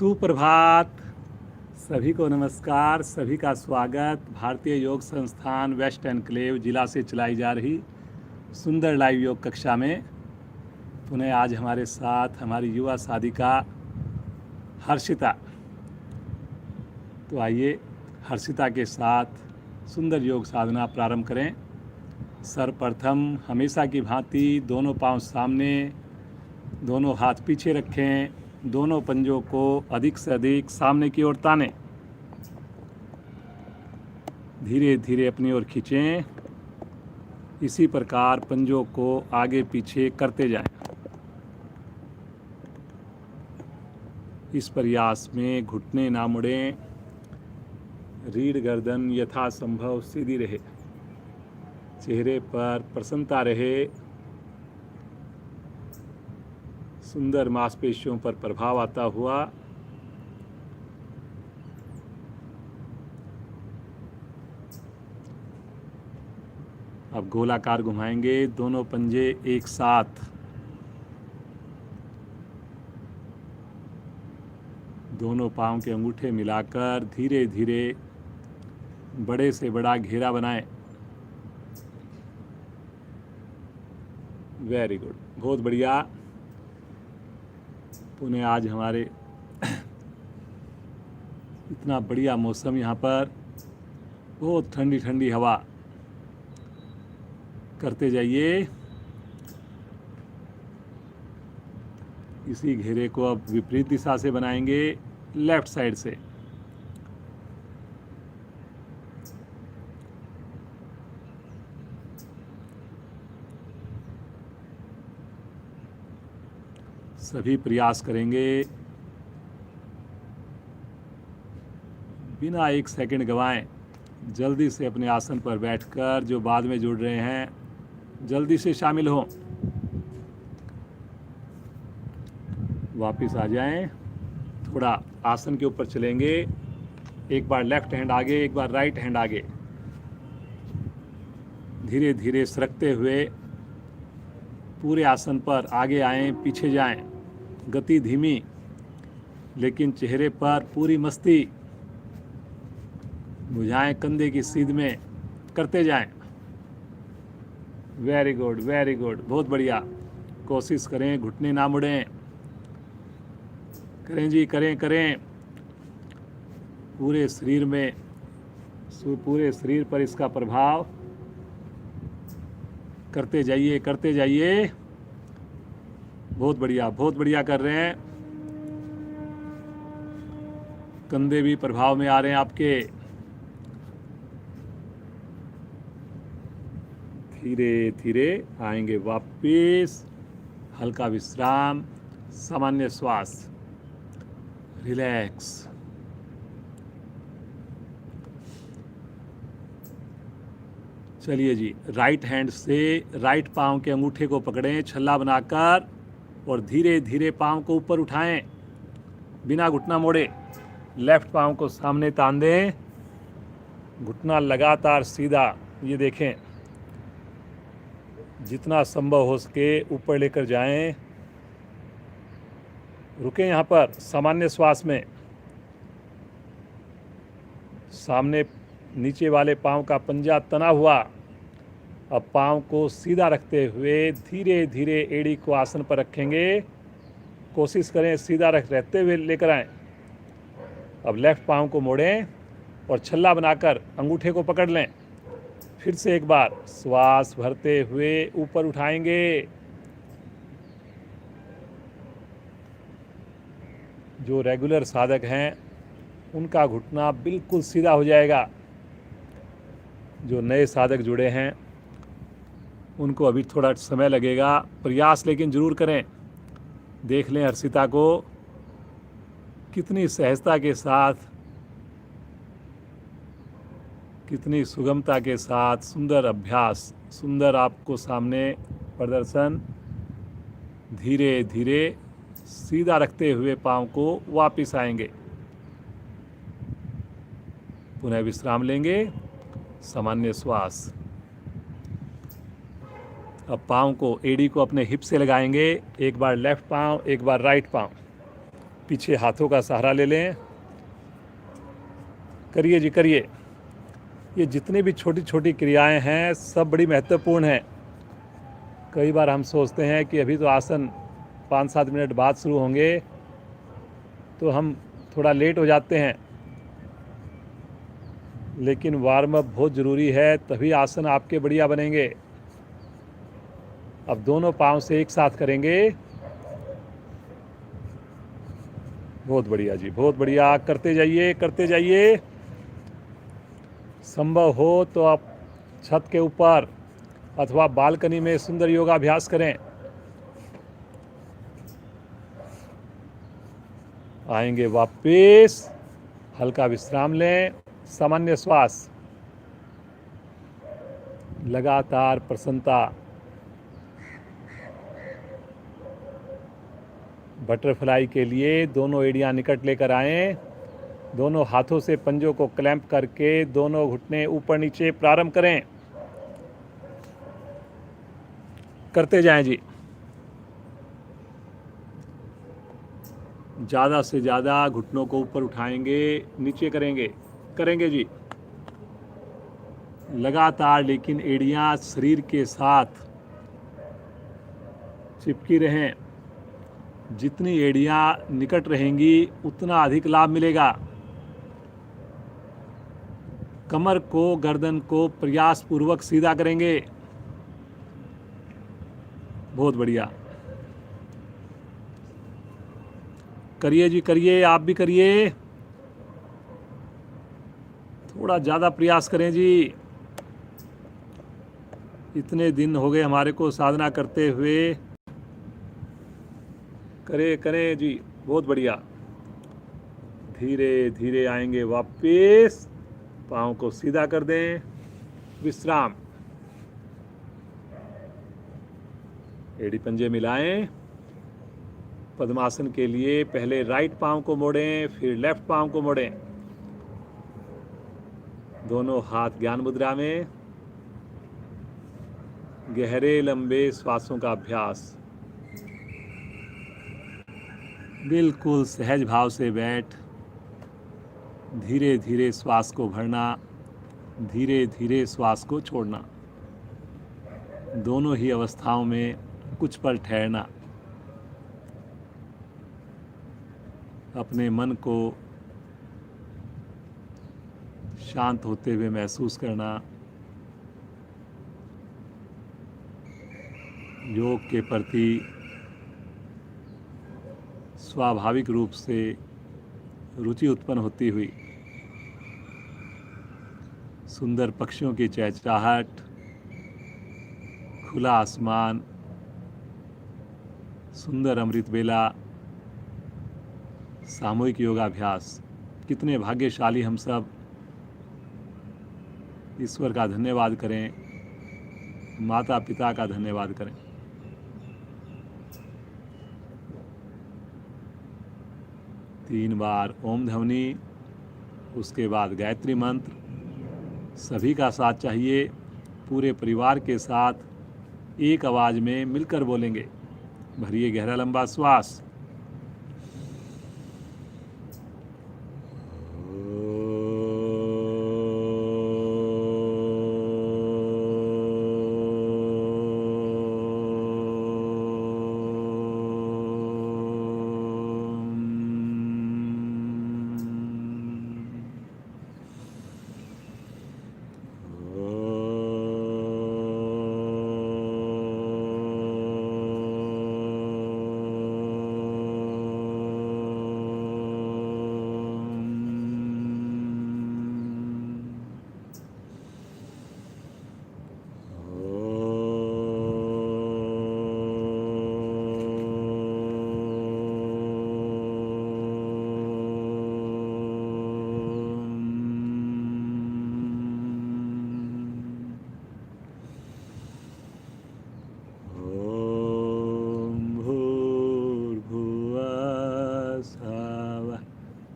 सुप्रभात। सभी को नमस्कार, सभी का स्वागत। भारतीय योग संस्थान वेस्ट एनक्लेव जिला से चलाई जा रही सुंदर लाइव योग कक्षा में पुनः आज हमारे साथ हमारी युवा साधिका हर्षिता। तो आइए हर्षिता के साथ सुंदर योग साधना प्रारंभ करें। सर्वप्रथम हमेशा की भांति दोनों पांव सामने, दोनों हाथ पीछे रखें, दोनों पंजों को अधिक से अधिक सामने की ओर तानें। धीरे धीरे अपनी ओर खींचें। इसी प्रकार पंजों को आगे पीछे करते जाएं। इस प्रयास में घुटने ना मुड़ें, रीढ़ गर्दन यथासंभव सीधी रहे, चेहरे पर प्रसन्नता रहे, सुंदर मांसपेशियों पर प्रभाव आता हुआ अब गोलाकार घुमाएंगे। दोनों पंजे एक साथ, दोनों पांव के अंगूठे मिलाकर धीरे धीरे बड़े से बड़ा घेरा बनाएं। वेरी गुड, बहुत बढ़िया। पुणे आज हमारे इतना बढ़िया मौसम, यहाँ पर बहुत ठंडी ठंडी हवा। करते जाइए। इसी घेरे को अब विपरीत दिशा से बनाएंगे, लेफ्ट साइड से। सभी प्रयास करेंगे बिना एक सेकंड गंवाएं। जल्दी से अपने आसन पर बैठकर जो बाद में जुड़ रहे हैं जल्दी से शामिल हों। वापस आ जाएं। थोड़ा आसन के ऊपर चलेंगे। एक बार लेफ्ट हैंड आगे, एक बार राइट हैंड आगे। धीरे धीरे सरकते हुए पूरे आसन पर आगे आएं, पीछे जाएं। गति धीमी, लेकिन चेहरे पर पूरी मस्ती। भुजाएं कंधे की सीध में करते जाएं। वेरी गुड, वेरी गुड, बहुत बढ़िया। कोशिश करें घुटने ना मुड़ें। करें जी, करें करें। पूरे शरीर में, पूरे शरीर पर इसका प्रभाव। करते जाइए, करते जाइए। बहुत बढ़िया, बहुत बढ़िया कर रहे हैं। कंधे भी प्रभाव में आ रहे हैं आपके। धीरे धीरे आएंगे वापिस। हल्का विश्राम, सामान्य श्वास, रिलैक्स। चलिए जी, राइट हैंड से राइट पांव के अंगूठे को पकड़ें छल्ला बनाकर और धीरे धीरे पांव को ऊपर उठाएं बिना घुटना मोड़े। लेफ्ट पांव को सामने तान दें, घुटना लगातार सीधा। ये देखें, जितना संभव हो सके ऊपर लेकर जाएं। रुकें यहाँ पर सामान्य श्वास में। सामने नीचे वाले पांव का पंजा तना हुआ। अब पांव को सीधा रखते हुए धीरे धीरे एड़ी को आसन पर रखेंगे। कोशिश करें सीधा रहते हुए लेकर आएं। अब लेफ्ट पांव को मोड़ें और छल्ला बनाकर अंगूठे को पकड़ लें। फिर से एक बार श्वास भरते हुए ऊपर उठाएंगे। जो रेगुलर साधक हैं उनका घुटना बिल्कुल सीधा हो जाएगा। जो नए साधक जुड़े हैं उनको अभी थोड़ा समय लगेगा। प्रयास लेकिन ज़रूर करें। देख लें हर्षिता को कितनी सहजता के साथ, कितनी सुगमता के साथ सुंदर अभ्यास, सुंदर आपको सामने प्रदर्शन। धीरे धीरे सीधा रखते हुए पांव को वापस आएंगे। पुनः विश्राम लेंगे, सामान्य श्वास। अब पाँव को, एड़ी को अपने हिप से लगाएंगे। एक बार लेफ्ट पाँव, एक बार राइट पाँव। पीछे हाथों का सहारा ले लें। करिए जी, करिए। ये जितनी भी छोटी छोटी क्रियाएं हैं सब बड़ी महत्वपूर्ण हैं। कई बार हम सोचते हैं कि अभी तो आसन 5-7 मिनट बाद शुरू होंगे, तो हम थोड़ा लेट हो जाते हैं, लेकिन वार्म अप बहुत ज़रूरी है, तभी आसन आपके बढ़िया बनेंगे। अब दोनों पाँव से एक साथ करेंगे। बहुत बढ़िया जी, बहुत बढ़िया। करते जाइए, करते जाइए। संभव हो तो आप छत के ऊपर अथवा बालकनी में सुंदर योगाभ्यास करें। आएंगे वापस, हल्का विश्राम लें, सामान्य श्वास, लगातार प्रसन्नता। बटरफ्लाई के लिए दोनों एड़ियां निकट लेकर आएं। दोनों हाथों से पंजों को क्लैंप करके दोनों घुटने ऊपर नीचे प्रारंभ करें। करते जाएं जी। ज़्यादा से ज़्यादा घुटनों को ऊपर उठाएंगे, नीचे करेंगे। करेंगे जी लगातार, लेकिन एड़ियां शरीर के साथ चिपकी रहें। जितनी एड़ियां निकट रहेंगी उतना अधिक लाभ मिलेगा। कमर को, गर्दन को प्रयास पूर्वक सीधा करेंगे। बहुत बढ़िया। करिए जी, करिए, आप भी करिए। थोड़ा ज़्यादा प्रयास करें जी। इतने दिन हो गए हमारे को साधना करते हुए। करें करें जी, बहुत बढ़िया। धीरे धीरे आएंगे वापस, पाँव को सीधा कर दें, विश्राम। एड़ी पंजे मिलाएं। पद्मासन के लिए पहले राइट पाँव को मोड़ें, फिर लेफ्ट पाँव को मोड़ें। दोनों हाथ ज्ञान मुद्रा में। गहरे लंबे श्वासों का अभ्यास। बिल्कुल सहज भाव से बैठ, धीरे धीरे श्वास को भरना, धीरे धीरे श्वास को छोड़ना। दोनों ही अवस्थाओं में कुछ पल ठहरना। अपने मन को शांत होते हुए महसूस करना। योग के प्रति स्वाभाविक रूप से रुचि उत्पन्न होती हुई, सुंदर पक्षियों की चहचहाहट, खुला आसमान, सुंदर अमृत बेला, सामूहिक योगाभ्यास। कितने भाग्यशाली हम सब। ईश्वर का धन्यवाद करें, माता पिता का धन्यवाद करें। तीन बार ओम ध्वनि, उसके बाद गायत्री मंत्र। सभी का साथ चाहिए, पूरे परिवार के साथ एक आवाज़ में मिलकर बोलेंगे। भरिए गहरा लंबा श्वास।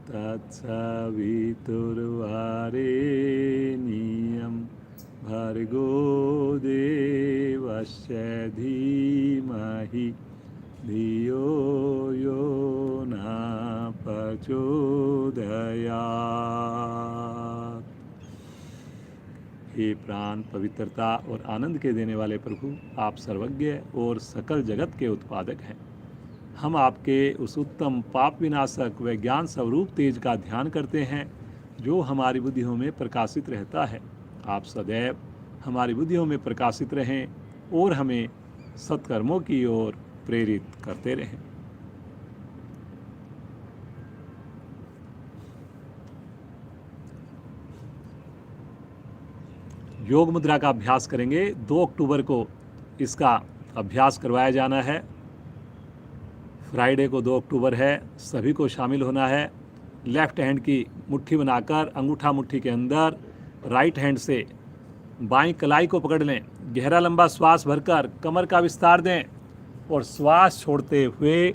तत्सवितुर्वरेण्यं भर्गो देवस्य धीमहि धियो यो नः प्रचोदयात्। हे प्राण पवित्रता और आनंद के देने वाले प्रभु, आप सर्वज्ञ और सकल जगत के उत्पादक हैं। हम आपके उस उत्तम पाप विनाशक व ज्ञान स्वरूप तेज का ध्यान करते हैं जो हमारी बुद्धियों में प्रकाशित रहता है। आप सदैव हमारी बुद्धियों में प्रकाशित रहें और हमें सत्कर्मों की ओर प्रेरित करते रहें। योग मुद्रा का अभ्यास करेंगे। 2 अक्टूबर को इसका अभ्यास करवाया जाना है। फ्राइडे को 2 अक्टूबर है, सभी को शामिल होना है। लेफ्ट हैंड की मुट्ठी बनाकर अंगूठा मुट्ठी के अंदर राइट हैंड से बाईं कलाई को पकड़ लें। गहरा लंबा श्वास भरकर कमर का विस्तार दें और श्वास छोड़ते हुए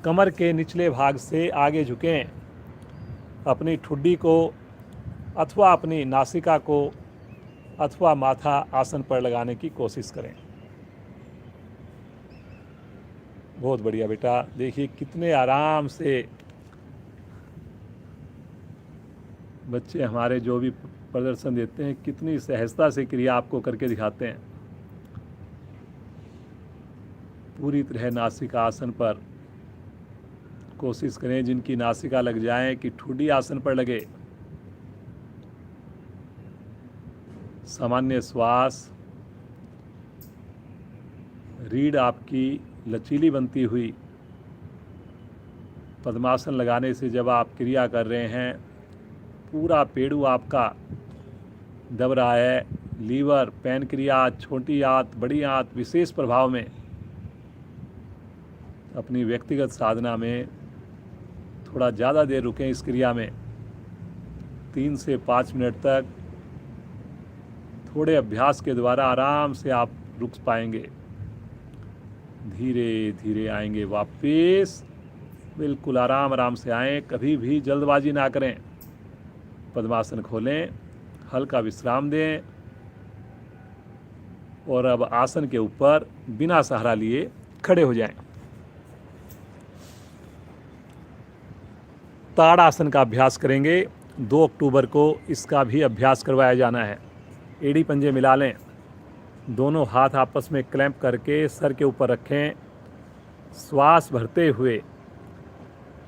कमर के निचले भाग से आगे झुकें। अपनी ठुड्डी को अथवा अपनी नासिका को अथवा माथा आसन पर लगाने की कोशिश करें। बहुत बढ़िया बेटा, देखिए कितने आराम से बच्चे हमारे जो भी प्रदर्शन देते हैं, कितनी सहजता से क्रिया आपको करके दिखाते हैं। पूरी तरह नासिका आसन पर कोशिश करें, जिनकी नासिका लग जाए कि ठुड्डी आसन पर लगे। सामान्य श्वास, रीढ़ आपकी लचीली बनती हुई। पद्मासन लगाने से जब आप क्रिया कर रहे हैं, पूरा पेड़ू आपका दब रहा है। लीवर, पैनक्रियाज, छोटी आंत, बड़ी आंत विशेष प्रभाव में। अपनी व्यक्तिगत साधना में थोड़ा ज़्यादा देर रुकें इस क्रिया में, 3 से 5 मिनट तक। थोड़े अभ्यास के द्वारा आराम से आप रुक पाएंगे। धीरे धीरे आएंगे वापस, बिल्कुल आराम आराम से आएं, कभी भी जल्दबाजी ना करें। पद्मासन खोलें, हल्का विश्राम दें और अब आसन के ऊपर बिना सहारा लिए खड़े हो जाएं। ताड़ासन का अभ्यास करेंगे। 2 अक्टूबर को इसका भी अभ्यास करवाया जाना है। एड़ी पंजे मिला लें, दोनों हाथ आपस में क्लैंप करके सर के ऊपर रखें। श्वास भरते हुए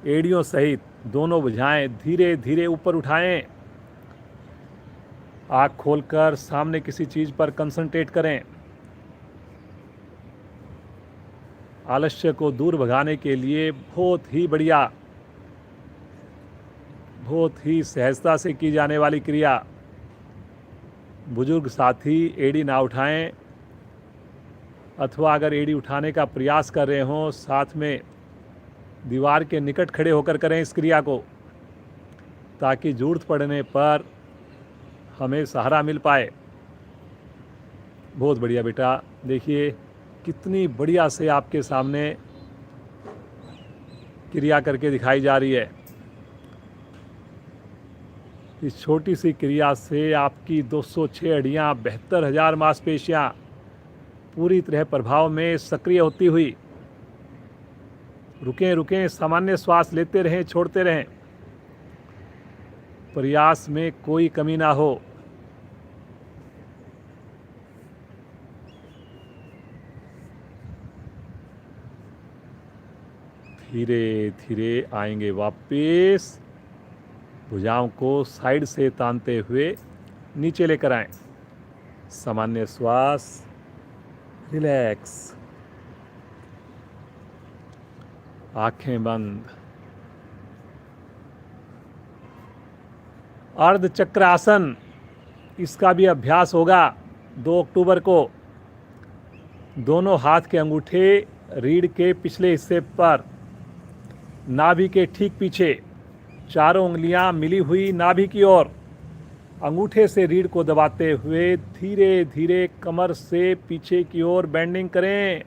एड़ियों सहित दोनों भुजाएं धीरे धीरे ऊपर उठाएं। आँख खोलकर सामने किसी चीज़ पर कंसंट्रेट करें। आलस्य को दूर भगाने के लिए बहुत ही बढ़िया, बहुत ही सहजता से की जाने वाली क्रिया। बुजुर्ग साथी एड़ी ना उठाएं, अथवा अगर एड़ी उठाने का प्रयास कर रहे हों, साथ में दीवार के निकट खड़े होकर करें इस क्रिया को, ताकि ज़रूरत पड़ने पर हमें सहारा मिल पाए। बहुत बढ़िया बेटा, देखिए कितनी बढ़िया से आपके सामने क्रिया करके दिखाई जा रही है। इस छोटी सी क्रिया से आपकी 206 हड्डियाँ, 72,000 मांसपेशियाँ पूरी तरह प्रभाव में सक्रिय होती हुई। रुकें रुकें, सामान्य श्वास लेते रहें, छोड़ते रहें, प्रयास में कोई कमी ना हो। धीरे धीरे आएंगे वापस। भुजाओं को साइड से तानते हुए नीचे लेकर आएं। सामान्य श्वास, रिलैक्स, आंखें बंद। अर्ध चक्रासन, इसका भी अभ्यास होगा 2 अक्टूबर को। दोनों हाथ के अंगूठे रीढ़ के पिछले हिस्से पर, नाभि के ठीक पीछे, चारों उंगलियां मिली हुई नाभि की ओर। अंगूठे से रीढ़ को दबाते हुए धीरे धीरे कमर से पीछे की ओर बेंडिंग करें।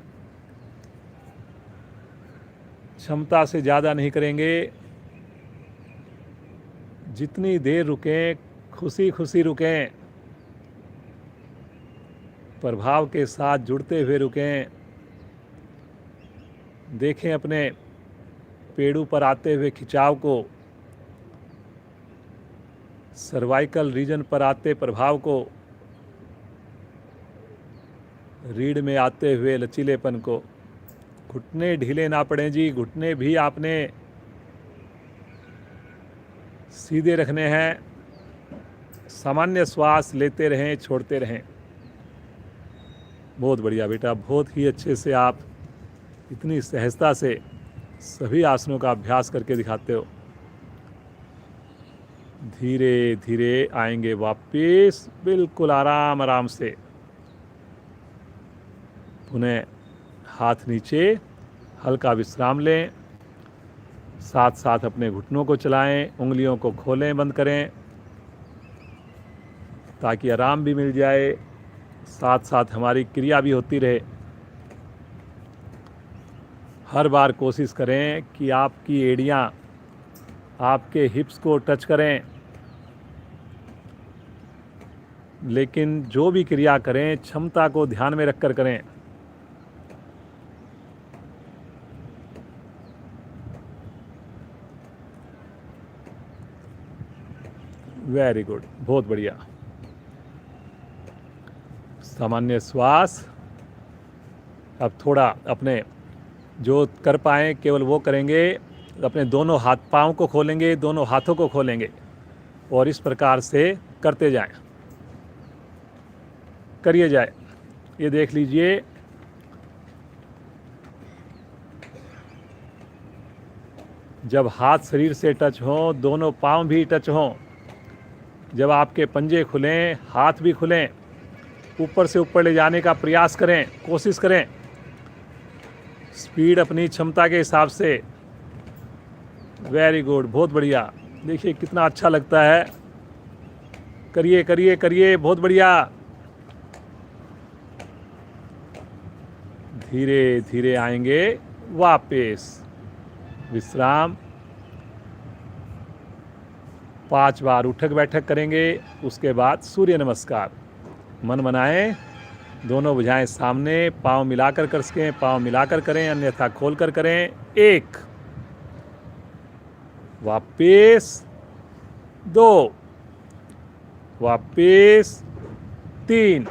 क्षमता से ज़्यादा नहीं करेंगे। जितनी देर रुकें, खुशी खुशी रुकें, प्रभाव के साथ जुड़ते हुए रुकें। देखें अपने पेड़ों पर आते हुए खिंचाव को, सर्वाइकल रीजन पर आते प्रभाव को, रीढ़ में आते हुए लचीलेपन को। घुटने ढीले ना पड़े जी, घुटने भी आपने सीधे रखने हैं। सामान्य श्वास लेते रहें, छोड़ते रहें। बहुत बढ़िया बेटा, बहुत ही अच्छे से आप इतनी सहजता से सभी आसनों का अभ्यास करके दिखाते हो। धीरे धीरे आएंगे वापस, बिल्कुल आराम आराम से। पुनः हाथ नीचे, हल्का विश्राम लें। साथ साथ अपने घुटनों को चलाएं, उंगलियों को खोलें, बंद करें ताकि आराम भी मिल जाए, साथ साथ हमारी क्रिया भी होती रहे। हर बार कोशिश करें कि आपकी एड़ियाँ आपके हिप्स को टच करें, लेकिन जो भी क्रिया करें क्षमता को ध्यान में रखकर करें। वेरी गुड, बहुत बढ़िया। सामान्य श्वास। अब थोड़ा अपने जो कर पाएँ केवल वो करेंगे। अपने दोनों हाथ पाँव को खोलेंगे, दोनों हाथों को खोलेंगे और इस प्रकार से करते जाएं। करिए जाए। ये देख लीजिए, जब हाथ शरीर से टच हों, दोनों पाँव भी टच हों, जब आपके पंजे खुलें, हाथ भी खुलें, ऊपर से ऊपर ले जाने का प्रयास करें, कोशिश करें। स्पीड अपनी क्षमता के हिसाब से। वेरी गुड, बहुत बढ़िया। देखिए कितना अच्छा लगता है। करिए करिए करिए, बहुत बढ़िया। धीरे धीरे आएंगे वापस, विश्राम। 5 बार उठक बैठक करेंगे, उसके बाद सूर्य नमस्कार। मन बनाएं, दोनों भुजाएं सामने, पाँव मिलाकर कर सकें, पाँव मिलाकर करें, अन्यथा खोलकर करें। 1, वापस 2, वापस 3,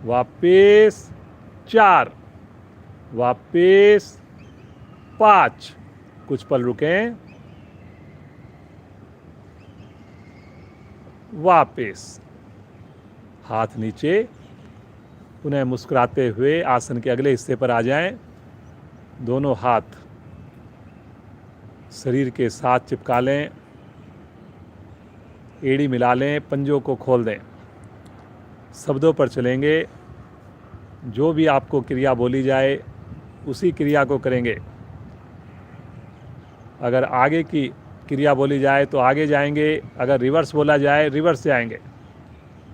वापस 4, वापस 5। कुछ पल रुकें, वापस हाथ नीचे। पुनः मुस्कुराते हुए आसन के अगले हिस्से पर आ जाएं। दोनों हाथ शरीर के साथ चिपका लें, एड़ी मिला लें, पंजों को खोल दें। शब्दों पर चलेंगे, जो भी आपको क्रिया बोली जाए उसी क्रिया को करेंगे। अगर आगे की क्रिया बोली जाए तो आगे जाएंगे, अगर रिवर्स बोला जाए रिवर्स जाएंगे।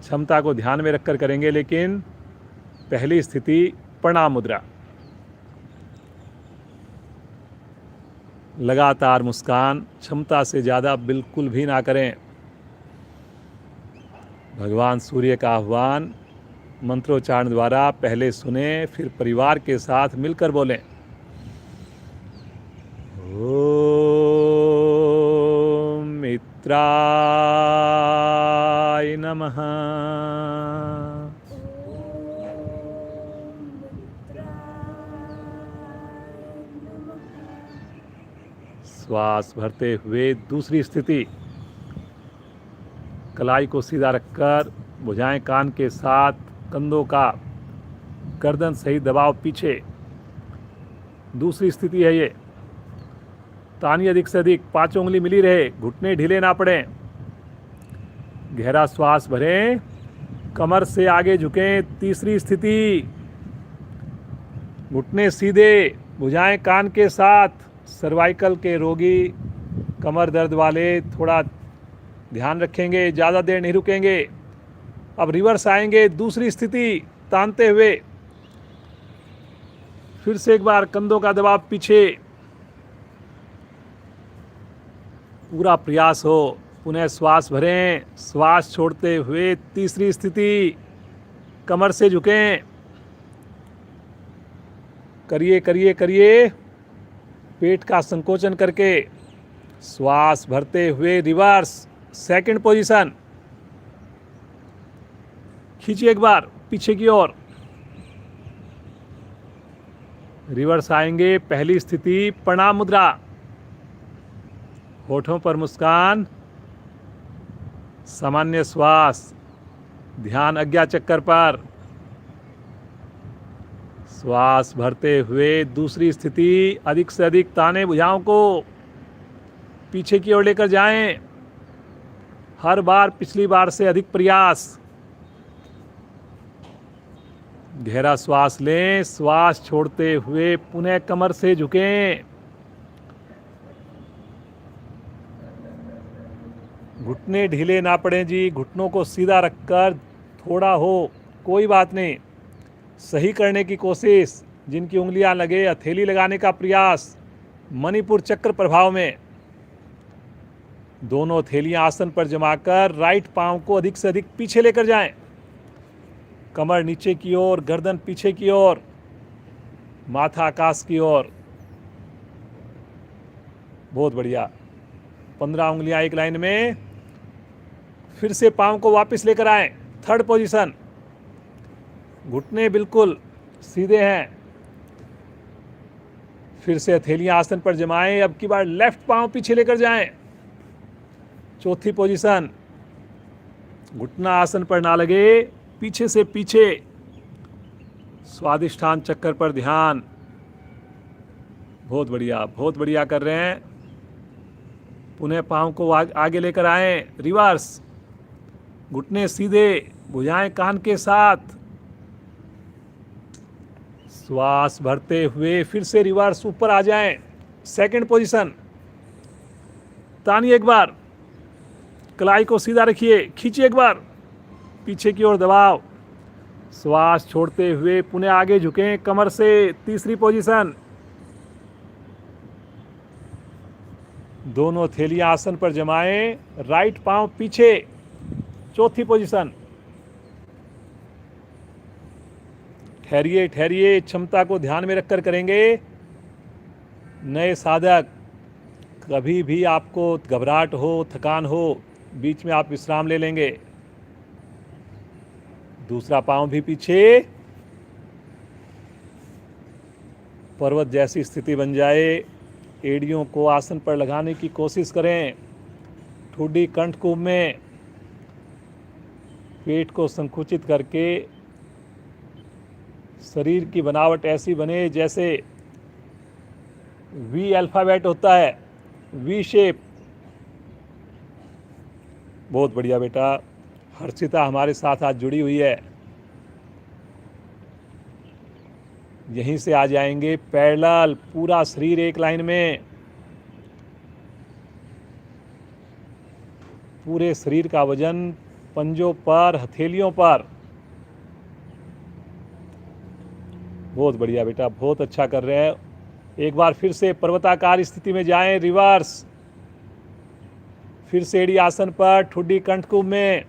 क्षमता को ध्यान में रखकर करेंगे, लेकिन पहली स्थिति प्रणाम मुद्रा। लगातार मुस्कान, क्षमता से ज़्यादा बिल्कुल भी ना करें। भगवान सूर्य का आह्वान मंत्रोच्चारण द्वारा पहले सुने, फिर परिवार के साथ मिलकर बोलें। ओम मित्राय नमः। श्वास भरते हुए दूसरी स्थिति, कलाई को सीधा रखकर भुजाएं कान के साथ, कंधों का गर्दन सही दबाव पीछे। दूसरी स्थिति है ये। तानी अधिक से अधिक, 5 उंगली मिली रहे, घुटने ढीले ना पड़ें। गहरा श्वास भरें, कमर से आगे झुकें। तीसरी स्थिति, घुटने सीधे, भुजाएं कान के साथ। सर्वाइकल के रोगी, कमर दर्द वाले थोड़ा ध्यान रखेंगे, ज़्यादा देर नहीं रुकेंगे। अब रिवर्स आएंगे, दूसरी स्थिति तानते हुए। फिर से एक बार कंधों का दबाव पीछे, पूरा प्रयास हो। पुनः श्वास भरें, श्वास छोड़ते हुए तीसरी स्थिति, कमर से झुकें। करिए करिए करिए। पेट का संकोचन करके श्वास भरते हुए रिवर्स सेकंड पोजीशन। खींचिए एक बार पीछे की ओर। रिवर्स आएंगे, पहली स्थिति प्रणाम मुद्रा। होठों पर मुस्कान, सामान्य श्वास, ध्यान आज्ञा चक्कर पर। श्वास भरते हुए दूसरी स्थिति, अधिक से अधिक ताने भुजाओं को पीछे की ओर लेकर जाएं। हर बार पिछली बार से अधिक प्रयास। गहरा श्वास लें, श्वास छोड़ते हुए पुनः कमर से झुकें। घुटने ढीले ना पड़ें जी, घुटनों को सीधा रखकर थोड़ा हो कोई बात नहीं, सही करने की कोशिश। जिनकी उंगलियां लगे हथेली लगाने का प्रयास मणिपुर चक्र प्रभाव में। दोनों हथेलियां आसन पर जमाकर राइट पांव को अधिक से अधिक पीछे लेकर जाएं। कमर नीचे की ओर, गर्दन पीछे की ओर, माथा आकाश की ओर। बहुत बढ़िया। 15 उंगलियां एक लाइन में। फिर से पांव को वापस लेकर आएं, थर्ड पोजीशन। घुटने बिल्कुल सीधे हैं। फिर से हथेलियां आसन पर जमाएं। अब की बार लेफ्ट पांव पीछे लेकर जाएं, चौथी पोजीशन। घुटना आसन पर ना लगे, पीछे से पीछे। स्वादिष्ठान चक्कर पर ध्यान। बहुत बढ़िया, बहुत बढ़िया कर रहे हैं। पुनः पांव को आगे लेकर आएं, रिवर्स। घुटने सीधे, भुजाएं कान के साथ। श्वास भरते हुए फिर से रिवर्स ऊपर आ जाएं, सेकंड पोजीशन। तानिए एक बार, कलाई को सीधा रखिए, खींचिए एक बार, पीछे की ओर दबाव। श्वास छोड़ते हुए पुनः आगे झुकें कमर से, तीसरी पोजीशन। दोनों थैलियां आसन पर जमाएं, राइट पांव पीछे, चौथी पोजीशन। ठहरिए ठहरिए, क्षमता को ध्यान में रखकर करेंगे। नए साधक, कभी भी आपको घबराहट हो, थकान हो, बीच में आप विश्राम ले लेंगे। दूसरा पांव भी पीछे, पर्वत जैसी स्थिति बन जाए। एड़ियों को आसन पर लगाने की कोशिश करें। ठुड्डी कंठकूप में पेट को संकुचित करके शरीर की बनावट ऐसी बने जैसे वी अल्फाबेट होता है, वी शेप। बहुत बढ़िया बेटा। हर्षिता हमारे साथ आज जुड़ी हुई है। यहीं से आ जाएंगे पैरेलल, पूरा शरीर एक लाइन में। पूरे शरीर का वजन पंजों पर, हथेलियों पर। बहुत बढ़िया बेटा, बहुत अच्छा कर रहे हैं। एक बार फिर से पर्वताकार स्थिति में जाएं, रिवर्स। फिर से एड़ी आसन पर, ठुड्डी कंठकूप में।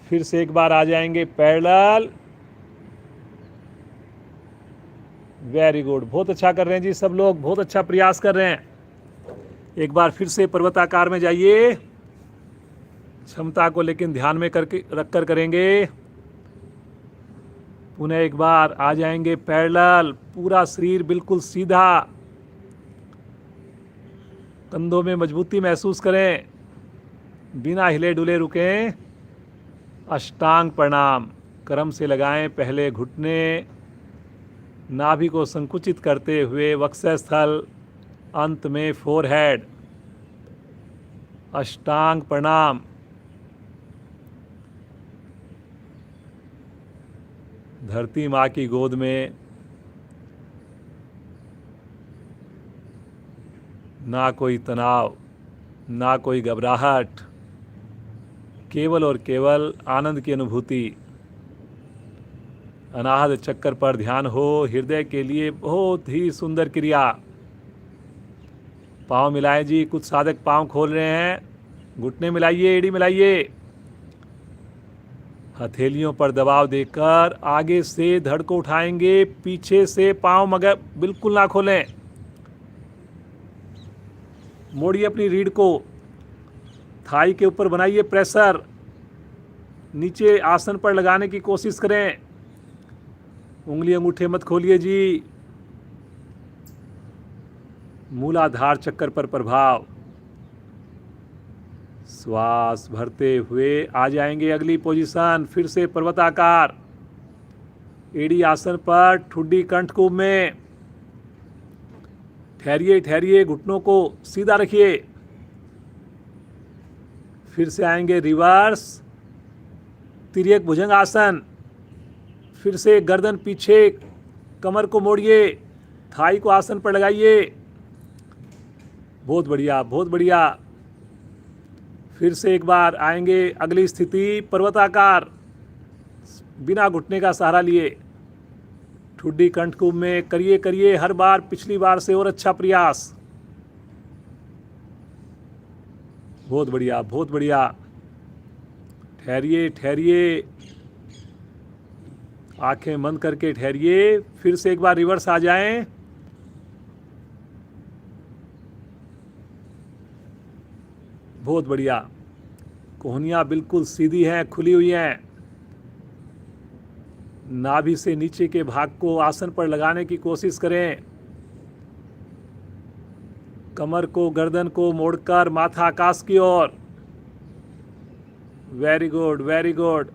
फिर से एक बार आ जाएंगे पैरेलल। वेरी गुड, बहुत अच्छा कर रहे हैं जी सब लोग, बहुत अच्छा प्रयास कर रहे हैं। एक बार फिर से पर्वताकार में जाइए। क्षमता को लेकिन ध्यान में करके रखकर करेंगे। पुनः एक बार आ जाएंगे पैरेलल, पूरा शरीर बिल्कुल सीधा। कंधों में मजबूती महसूस करें, बिना हिले डुले रुकें। अष्टांग प्रणाम क्रम से लगाएं। पहले घुटने, नाभि को संकुचित करते हुए वक्षस्थल, अंत में फोरहेड। अष्टांग प्रणाम। धरती माँ की गोद में ना कोई तनाव, ना कोई घबराहट, केवल और केवल आनंद की अनुभूति। अनाहत चक्कर पर ध्यान हो, हृदय के लिए बहुत ही सुंदर क्रिया। पाँव मिलाएं जी, कुछ साधक पाँव खोल रहे हैं। घुटने मिलाइए, एड़ी मिलाइए। हथेलियों पर दबाव देकर आगे से धड़ को उठाएंगे, पीछे से पांव मगर बिल्कुल ना खोलें। मोड़िए अपनी रीढ़ को, थाई के ऊपर बनाइए प्रेशर, नीचे आसन पर लगाने की कोशिश करें। उंगली अंगूठे मत खोलिए जी। मूलाधार चक्कर पर प्रभाव। श्वास भरते हुए आ जाएंगे अगली पोजीशन, फिर से पर्वताकार एड़ी आसन पर, ठुड्डी कंठकूप में। ठहरिए ठहरिए, घुटनों को सीधा रखिए। फिर से आएंगे रिवर्स, तिर्यक भुजंग आसन। फिर से गर्दन पीछे, कमर को मोड़िए, थाई को आसन पर लगाइए। बहुत बढ़िया, बहुत बढ़िया। फिर से एक बार आएंगे अगली स्थिति, पर्वताकार, बिना घुटने का सहारा लिए। ठुड्डी कंठकूप में करिए करिए, हर बार पिछली बार से और अच्छा प्रयास। बहुत बढ़िया, बहुत बढ़िया। ठहरिए ठहरिए, आंखें बंद करके ठहरिए। फिर से एक बार रिवर्स आ जाएं। बहुत बढ़िया। कोहनियां बिल्कुल सीधी हैं, खुली हुई हैं। नाभि से नीचे के भाग को आसन पर लगाने की कोशिश करें। कमर को, गर्दन को मोड़कर माथा आकाश की ओर। Very good, very good.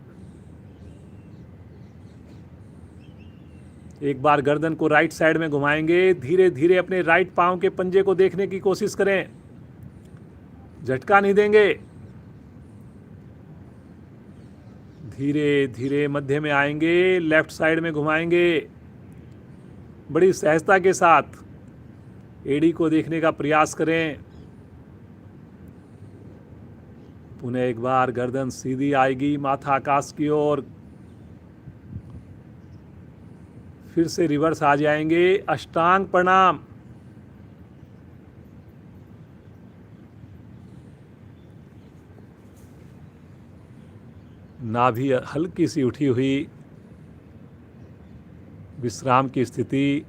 एक बार गर्दन को राइट साइड में घुमाएंगे। धीरे धीरे अपने राइट पांव के पंजे को देखने की कोशिश करें, झटका नहीं देंगे। धीरे धीरे मध्य में आएंगे, लेफ्ट साइड में घुमाएंगे। बड़ी सहजता के साथ एड़ी को देखने का प्रयास करें। पुनः एक बार गर्दन सीधी आएगी, माथा आकाश की ओर। फिर से रिवर्स आ जाएंगे, अष्टांग प्रणाम। नाभि हल्की सी उठी हुई, विश्राम की स्थिति,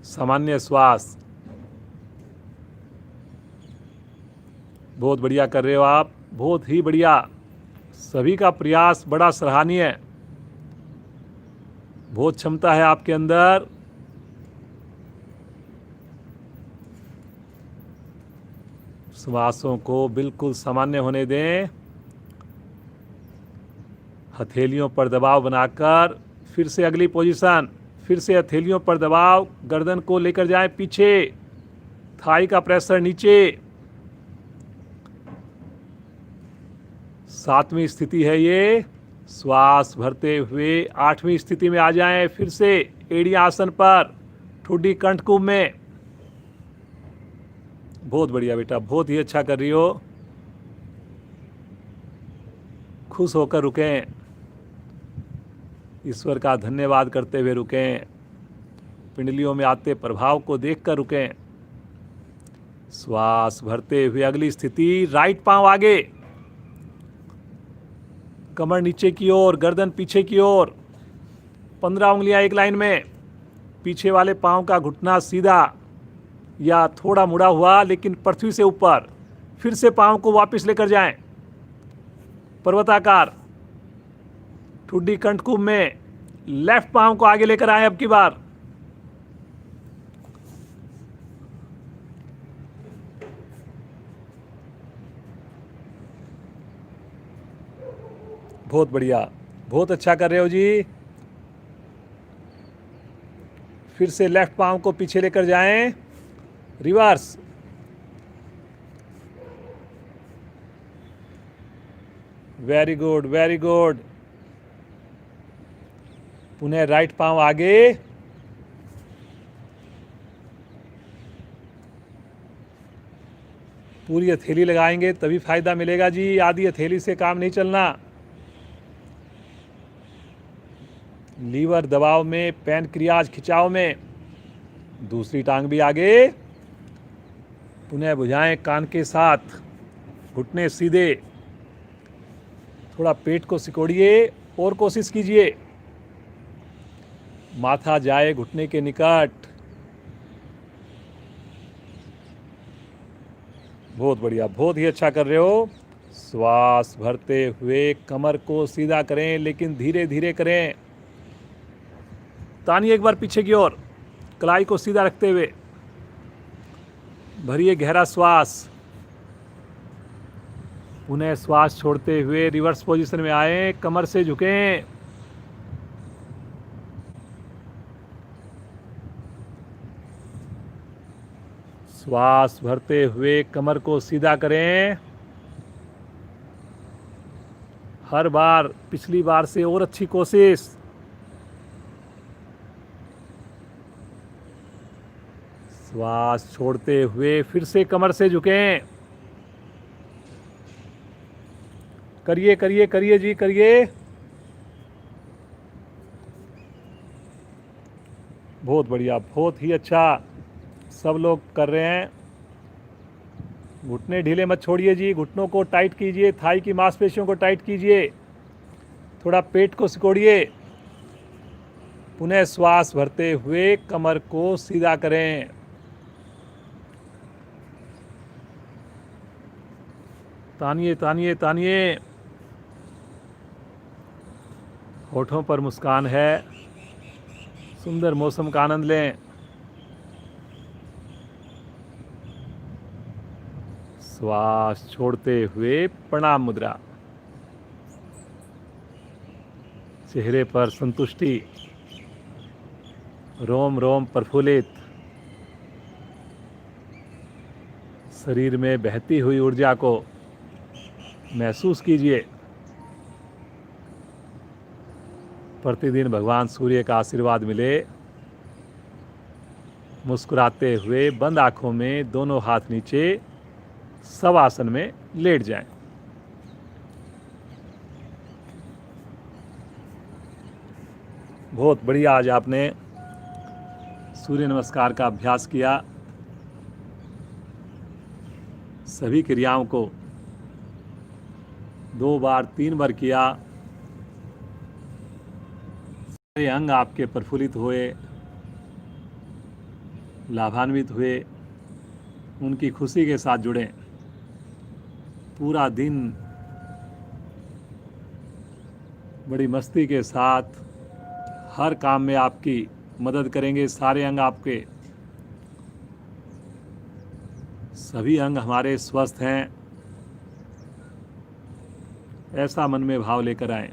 सामान्य श्वास। बहुत बढ़िया कर रहे हो आप, बहुत ही बढ़िया। सभी का प्रयास बड़ा सराहनीय है। बहुत क्षमता है आपके अंदर। श्वासों को बिल्कुल सामान्य होने दें। हथेलियों पर दबाव बनाकर फिर से अगली पोजीशन। फिर से हथेलियों पर दबाव, गर्दन को लेकर जाएं पीछे, थाई का प्रेशर नीचे। 7वीं स्थिति है ये। श्वास भरते हुए 8वीं स्थिति में आ जाएं। फिर से एड़ी आसन पर, ठुड्डी कंठकूप में। बहुत बढ़िया बेटा, बहुत ही अच्छा कर रही हो। खुश होकर रुकें, ईश्वर का धन्यवाद करते हुए रुकें। पिंडलियों में आते प्रभाव को देखकर रुकें। श्वास भरते हुए अगली स्थिति, राइट पांव आगे, कमर नीचे की ओर, गर्दन पीछे की ओर। 15 उंगलियां एक लाइन में। पीछे वाले पांव का घुटना सीधा या थोड़ा मुड़ा हुआ, लेकिन पृथ्वी से ऊपर। फिर से पांव को वापस लेकर जाएं, पर्वताकार, ठुड्डी कंठकूप में। लेफ्ट पांव को आगे लेकर आए अब की बार। बहुत बढ़िया, बहुत अच्छा कर रहे हो जी। फिर से लेफ्ट पांव को पीछे लेकर जाएं, reverse. Very good, very good. पुनः राइट पांव आगे, पूरी हथेली लगाएंगे तभी फायदा मिलेगा जी। आधी हथेली से काम नहीं चलना। लीवर दबाव में, पैनक्रियाज खिंचाव में। दूसरी टांग भी आगे। पुनः भुजाएं कान के साथ, घुटने सीधे। थोड़ा पेट को सिकोड़िए और कोशिश कीजिए। माथा जाए घुटने के निकट। बहुत बढ़िया, बहुत ही अच्छा कर रहे हो। श्वास भरते हुए कमर को सीधा करें, लेकिन धीरे धीरे करें। तानिए एक बार पीछे की ओर, कलाई को सीधा रखते हुए भरिए गहरा श्वास। पुनः श्वास छोड़ते हुए रिवर्स पोजीशन में आए, कमर से झुकें। श्वास भरते हुए कमर को सीधा करें। हर बार पिछली बार से और अच्छी कोशिश। श्वास छोड़ते हुए फिर से कमर से झुकें। करिए करिए करिए जी, करिए। बहुत बढ़िया, बहुत ही अच्छा सब लोग कर रहे हैं। घुटने ढीले मत छोड़िए जी, घुटनों को टाइट कीजिए, थाई की मांसपेशियों को टाइट कीजिए, थोड़ा पेट को सिकोड़िए। पुनः श्वास भरते हुए कमर को सीधा करें। तानिए तानिए तानिए। होठों पर मुस्कान है। सुंदर मौसम का आनंद लें। श्वास छोड़ते हुए प्रणाम मुद्रा। चेहरे पर संतुष्टि, रोम रोम प्रफुल्लित, शरीर में बहती हुई ऊर्जा को महसूस कीजिए। प्रतिदिन भगवान सूर्य का आशीर्वाद मिले। मुस्कुराते हुए बंद आंखों में दोनों हाथ नीचे शवासन में लेट जाएं। बहुत बढ़िया, आज आपने सूर्य नमस्कार का अभ्यास किया। सभी क्रियाओं को 2 बार 3 बार किया। सारे अंग आपके प्रफुल्लित हुए, लाभान्वित हुए, उनकी खुशी के साथ जुड़े। पूरा दिन बड़ी मस्ती के साथ हर काम में आपकी मदद करेंगे। सारे अंग आपके, सभी अंग हमारे स्वस्थ हैं, ऐसा मन में भाव लेकर आए।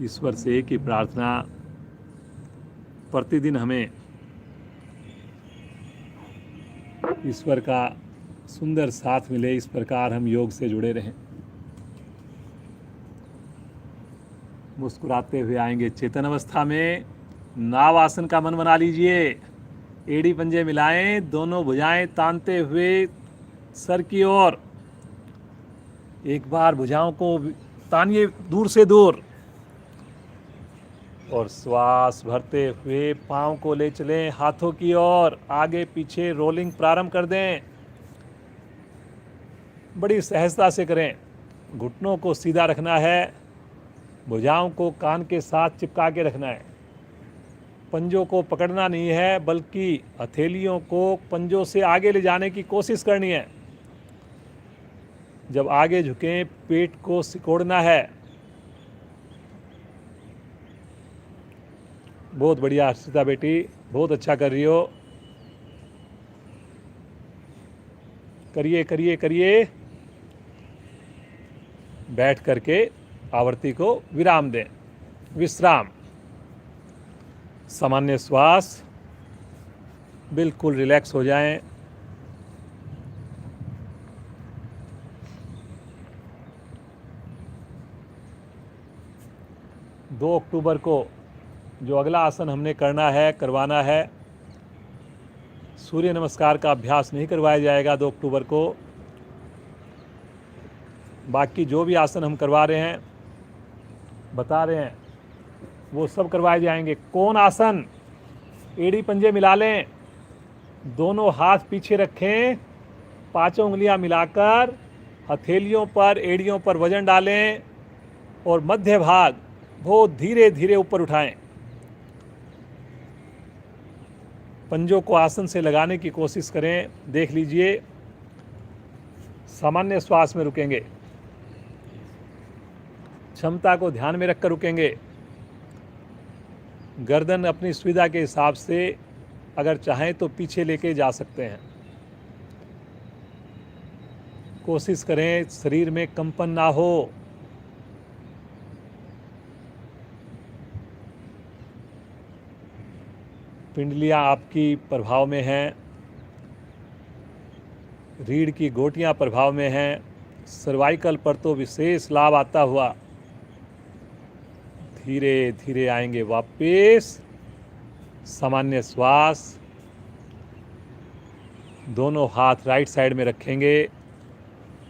ईश्वर से एक ही प्रार्थना, प्रतिदिन हमें ईश्वर का सुंदर साथ मिले, इस प्रकार हम योग से जुड़े रहें। मुस्कुराते हुए आएंगे चेतन अवस्था में। नाव आसन का मन बना लीजिए। एड़ी पंजे मिलाएं, दोनों भुजाएं तानते हुए सर की ओर। एक बार भुजाओं को तानिए दूर से दूर, और श्वास भरते हुए पाँव को ले चलें हाथों की ओर। आगे पीछे रोलिंग प्रारंभ कर दें। बड़ी सहजता से करें। घुटनों को सीधा रखना है, भुजाओं को कान के साथ चिपका के रखना है। पंजों को पकड़ना नहीं है, बल्कि हथेलियों को पंजों से आगे ले जाने की कोशिश करनी है। जब आगे झुकें, पेट को सिकोड़ना है। बहुत बढ़िया हर्षिता बेटी, बहुत अच्छा कर रही हो। करिए करिए करिए। बैठ करके आवृत्ति को विराम दें। विश्राम, सामान्य श्वास, बिल्कुल रिलैक्स हो जाएं। दो अक्टूबर को जो अगला आसन हमने करना है, करवाना है, सूर्य नमस्कार का अभ्यास नहीं करवाया जाएगा 2 अक्टूबर को। बाकी जो भी आसन हम करवा रहे हैं बता रहे हैं, वो सब करवाए जाएंगे। कोण आसन, एड़ी पंजे मिला लें, दोनों हाथ पीछे रखें, पांचों उंगलियां मिलाकर हथेलियों पर एड़ियों पर वजन डालें और मध्य भाग बहुत धीरे धीरे ऊपर उठाएं। पंजों को आसन से लगाने की कोशिश करें। देख लीजिए, सामान्य श्वास में रुकेंगे, क्षमता को ध्यान में रखकर रुकेंगे। गर्दन अपनी सुविधा के हिसाब से अगर चाहें तो पीछे लेके जा सकते हैं। कोशिश करें शरीर में कंपन ना हो। पिंडलियां आपकी प्रभाव में हैं, रीढ़ की गोटियां प्रभाव में हैं, सर्वाइकल पर तो विशेष लाभ आता हुआ धीरे धीरे आएंगे वापस। सामान्य श्वास, दोनों हाथ राइट साइड में रखेंगे,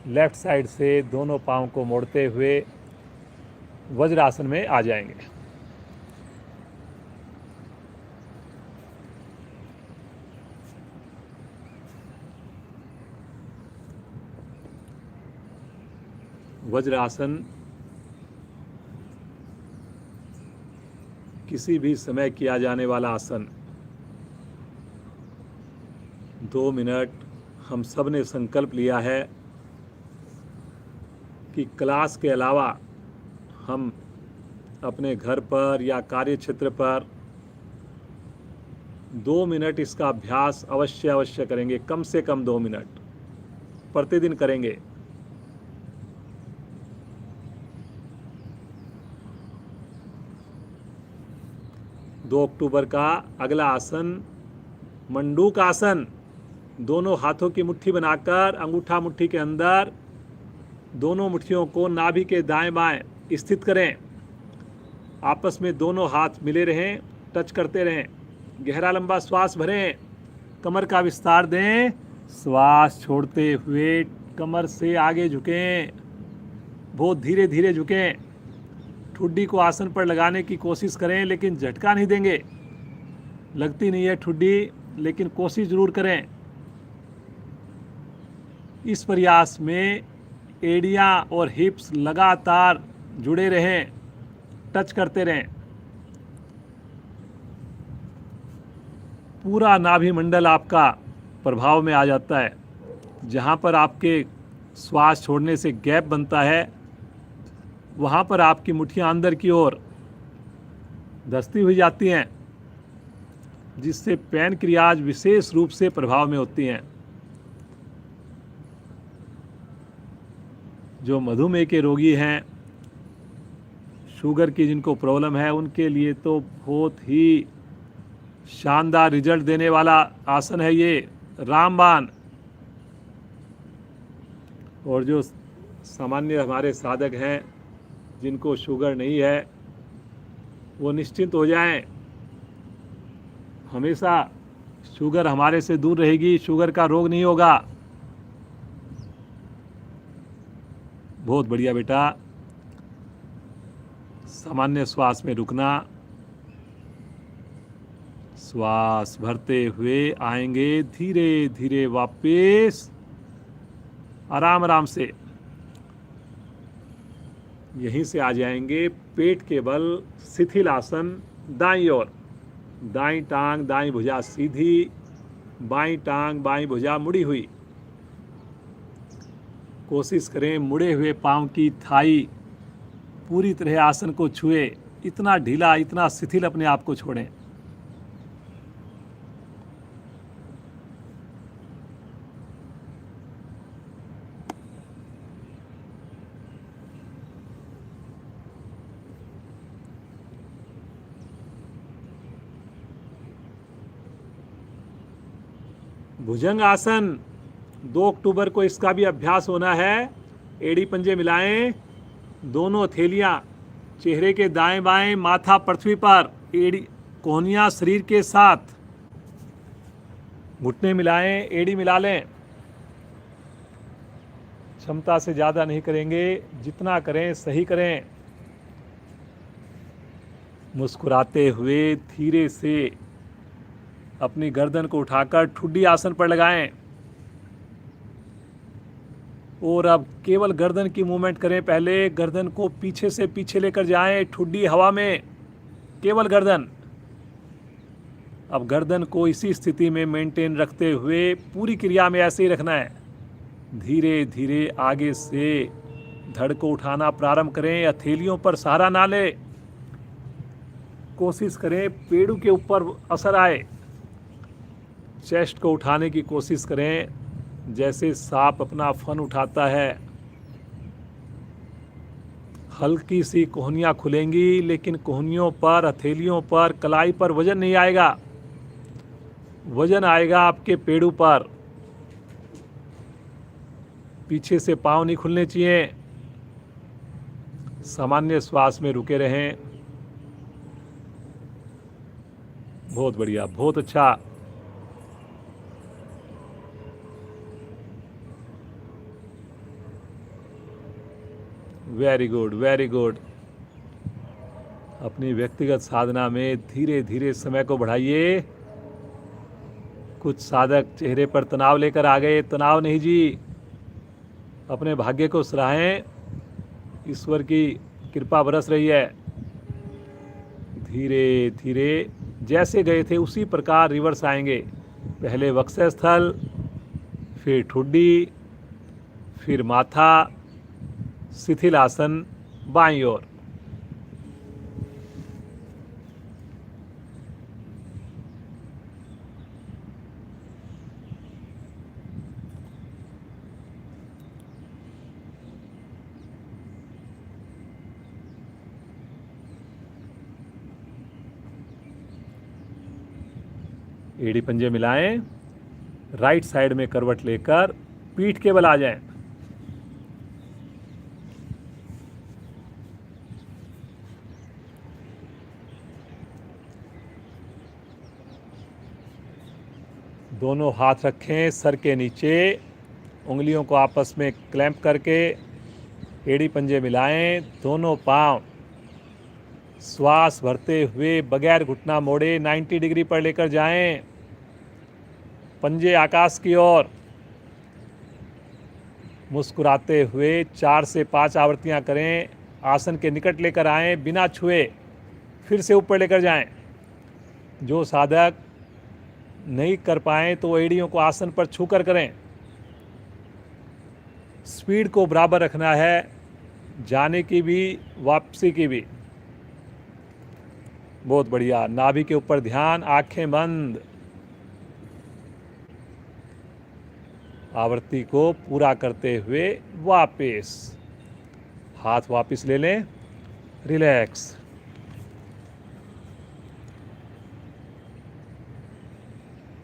लेफ्ट साइड से दोनों पांव को मोड़ते हुए वज्रासन में आ जाएंगे। वज्रासन किसी भी समय किया जाने वाला आसन। 2 मिनट हम सब ने संकल्प लिया है कि क्लास के अलावा हम अपने घर पर या कार्य क्षेत्र पर 2 मिनट इसका अभ्यास अवश्य करेंगे। कम से कम 2 मिनट प्रतिदिन करेंगे। 2 अक्टूबर का अगला आसन मंडूक आसन। दोनों हाथों की मुट्ठी बनाकर अंगूठा मुट्ठी के अंदर दोनों मुट्ठियों को नाभि के दाएं बाएं स्थित करें। आपस में दोनों हाथ मिले रहें, टच करते रहें। गहरा लंबा श्वास भरें, कमर का विस्तार दें, श्वास छोड़ते हुए कमर से आगे झुकें, बहुत धीरे धीरे झुकें। ठुड्डी को आसन पर लगाने की कोशिश करें, लेकिन झटका नहीं देंगे। लगती नहीं है ठुड्डी, लेकिन कोशिश ज़रूर करें। इस प्रयास में एड़ियाँ और हिप्स लगातार जुड़े रहें, टच करते रहें। पूरा नाभि मंडल आपका प्रभाव में आ जाता है। जहाँ पर आपके श्वास छोड़ने से गैप बनता है, वहाँ पर आपकी मुट्ठियाँ अंदर की ओर धंसती हुई जाती हैं, जिससे पैनक्रियाज विशेष रूप से प्रभाव में होती हैं। जो मधुमेह के रोगी हैं, शुगर की जिनको प्रॉब्लम है, उनके लिए तो बहुत ही शानदार रिजल्ट देने वाला आसन है ये रामबाण। और जो सामान्य हमारे साधक हैं, जिनको शुगर नहीं है, वो निश्चिंत हो जाएं। हमेशा शुगर हमारे से दूर रहेगी, शुगर का रोग नहीं होगा। बहुत बढ़िया बेटा। सामान्य श्वास में रुकना, श्वास भरते हुए आएंगे धीरे धीरे वापस, आराम आराम से। यहीं से आ जाएंगे पेट के बल शिथिल आसन। दाईं ओर, दाईं टांग दाईं भुजा सीधी, बाईं टांग बाईं भुजा मुड़ी हुई। कोशिश करें मुड़े हुए पांव की थाई पूरी तरह आसन को छुए। इतना ढीला, इतना शिथिल अपने आप को छोड़ें। भुजंग आसन 2 अक्टूबर को इसका भी अभ्यास होना है। एड़ी पंजे मिलाएं, दोनों हथेलियां चेहरे के दाएं बाएं, माथा पृथ्वी पर, एड़ी कोहनियां शरीर के साथ, घुटने मिलाएं, एड़ी मिला लें। क्षमता से ज़्यादा नहीं करेंगे, जितना करें सही करें। मुस्कुराते हुए धीरे से अपनी गर्दन को उठाकर ठुड्डी आसन पर लगाएं और अब केवल गर्दन की मूवमेंट करें। पहले गर्दन को पीछे से पीछे लेकर जाएं, ठुड्डी हवा में, केवल गर्दन। अब गर्दन को इसी स्थिति में मेंटेन रखते हुए पूरी क्रिया में ऐसे ही रखना है। धीरे धीरे आगे से धड़ को उठाना प्रारंभ करें, हथेलियों पर सहारा ना ले। कोशिश करें पेड़ों के ऊपर असर आए। चेस्ट को उठाने की कोशिश करें जैसे सांप अपना फन उठाता है। हल्की सी कोहनियाँ खुलेंगी, लेकिन कोहनियों पर, हथेलियों पर, कलाई पर वजन नहीं आएगा। वजन आएगा आपके पेड़ों पर। पीछे से पाँव नहीं खुलने चाहिए। सामान्य श्वास में रुके रहें। बहुत बढ़िया, बहुत अच्छा। Very good, very good. अपनी व्यक्तिगत साधना में धीरे धीरे समय को बढ़ाइए। कुछ साधक चेहरे पर तनाव लेकर आ गए। तनाव नहीं जी, अपने भाग्य को सराहें। ईश्वर की कृपा बरस रही है। धीरे धीरे जैसे गए थे उसी प्रकार रिवर्स आएंगे। पहले वक्षस्थल स्थल, फिर ठुड्डी, फिर माथा, शिथिल आसन बाईं ओर। एड़ी पंजे मिलाएं, राइट साइड में करवट लेकर पीठ के बल आ जाएं। दोनों हाथ रखें सर के नीचे, उंगलियों को आपस में क्लैंप करके एड़ी पंजे मिलाएं। दोनों पांव श्वास भरते हुए बगैर घुटना मोड़े 90 डिग्री पर लेकर जाएं। पंजे आकाश की ओर। मुस्कुराते हुए 4 से 5 आवृत्तियां करें। आसन के निकट लेकर आएं, बिना छुए फिर से ऊपर लेकर जाएं। जो साधक नहीं कर पाएँ तो एड़ियों को आसन पर छूकर करें। स्पीड को बराबर रखना है, जाने की भी वापसी की भी। बहुत बढ़िया। नाभि के ऊपर ध्यान, आंखें बंद। आवृत्ति को पूरा करते हुए वापस हाथ वापस ले लें। रिलैक्स।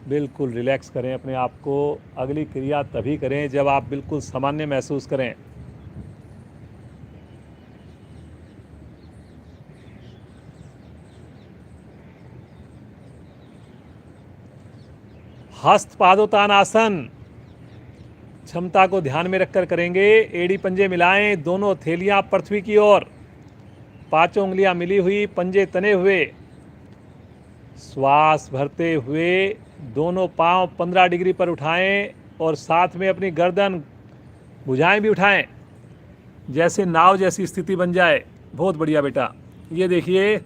बिल्कुल रिलैक्स करें अपने आप को। अगली क्रिया तभी करें जब आप बिल्कुल सामान्य महसूस करें। हस्त पादोत्तान आसन क्षमता को ध्यान में रखकर करेंगे। एड़ी पंजे मिलाएं, दोनों थैलियां पृथ्वी की ओर, पांचों उंगलियां मिली हुई, पंजे तने हुए। श्वास भरते हुए दोनों पांव 15 डिग्री पर उठाएं और साथ में अपनी गर्दन, भुजाएं भी उठाएं, जैसे नाव जैसी स्थिति बन जाए। बहुत बढ़िया बेटा। ये देखिए,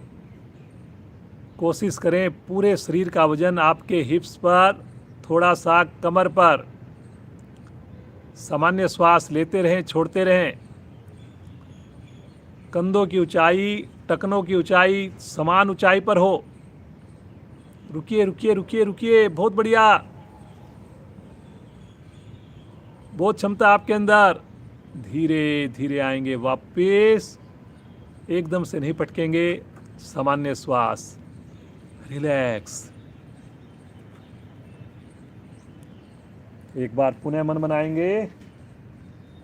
कोशिश करें पूरे शरीर का वजन आपके हिप्स पर, थोड़ा सा कमर पर। सामान्य श्वास लेते रहें, छोड़ते रहें। कंधों की ऊंचाई, टखनों की ऊंचाई समान ऊंचाई पर हो। रुकिए रुकिए रुकिए रुकिए। बहुत बढ़िया, बहुत क्षमता आपके अंदर। धीरे धीरे आएंगे वापस, एकदम से नहीं पटकेंगे। सामान्य श्वास, रिलैक्स। एक बार पुनः मन बनाएंगे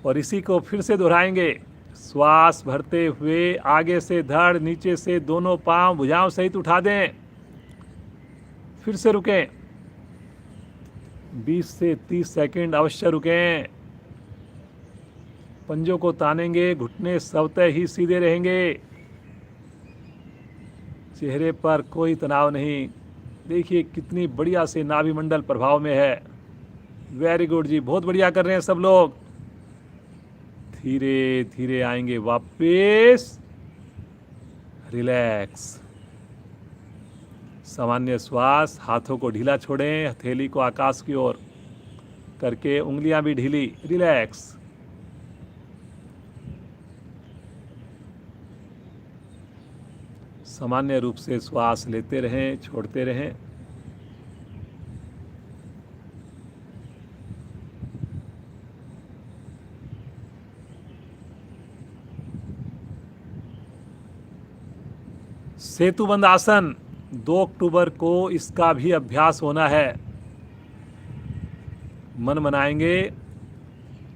और इसी को फिर से दोहराएंगे। श्वास भरते हुए आगे से धड़, नीचे से दोनों पांव भुजाओं सहित उठा दें। फिर से रुकें। 20 से 30 सेकंड अवश्य रुकें। पंजों को तानेंगे, घुटने स्वतः ही सीधे रहेंगे। चेहरे पर कोई तनाव नहीं। देखिए कितनी बढ़िया से नाभि मंडल प्रभाव में है। वेरी गुड जी, बहुत बढ़िया कर रहे हैं सब लोग। धीरे धीरे आएंगे वापस, रिलैक्स। सामान्य श्वास, हाथों को ढीला छोड़ें, हथेली को आकाश की ओर करके उंगलियां भी ढीली, रिलैक्स। सामान्य रूप से श्वास लेते रहें, छोड़ते रहें। सेतुबंद आसन 2 अक्टूबर को इसका भी अभ्यास होना है। मन मनाएंगे।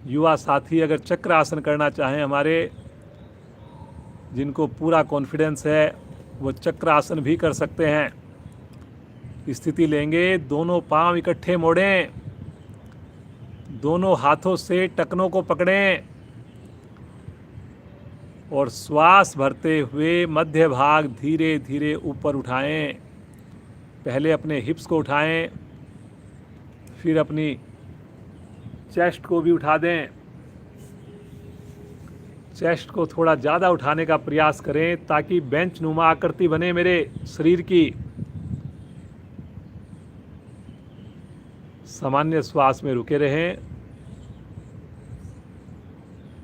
युवा साथी अगर चक्र आसन करना चाहें हमारे, जिनको पूरा कॉन्फिडेंस है, वो चक्र आसन भी कर सकते हैं। स्थिति लेंगे, दोनों पांव इकट्ठे मोड़ें, दोनों हाथों से टखनों को पकड़ें और श्वास भरते हुए मध्य भाग धीरे धीरे ऊपर उठाएं। पहले अपने हिप्स को उठाएं, फिर अपनी चेस्ट को भी उठा दें। चेस्ट को थोड़ा ज़्यादा उठाने का प्रयास करें ताकि बेंच नुमा आकृति बने मेरे शरीर की। सामान्य श्वास में रुके रहें।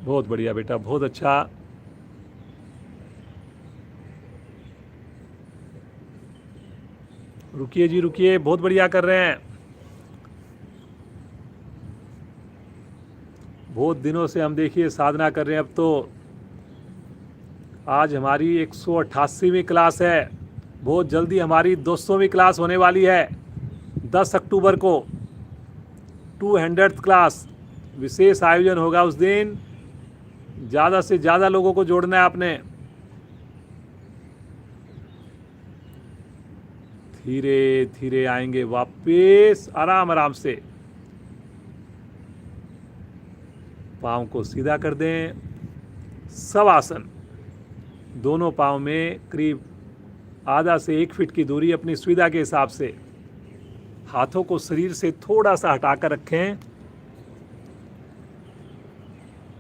बहुत बढ़िया बेटा, बहुत अच्छा। रुकिए जी, रुकिए, बहुत बढ़िया कर रहे हैं। बहुत दिनों से हम देखिए साधना कर रहे हैं। अब तो आज हमारी 188वीं क्लास है। बहुत जल्दी हमारी 200वीं क्लास होने वाली है। 10 अक्टूबर को 200th क्लास विशेष आयोजन होगा। उस दिन ज़्यादा से ज़्यादा लोगों को जोड़ना है आपने। धीरे धीरे आएंगे वापस, आराम आराम से। पाँव को सीधा कर दें। शवासन, दोनों पाँव में करीब आधा से 1 फीट की दूरी अपनी सुविधा के हिसाब से। हाथों को शरीर से थोड़ा सा हटाकर रखें।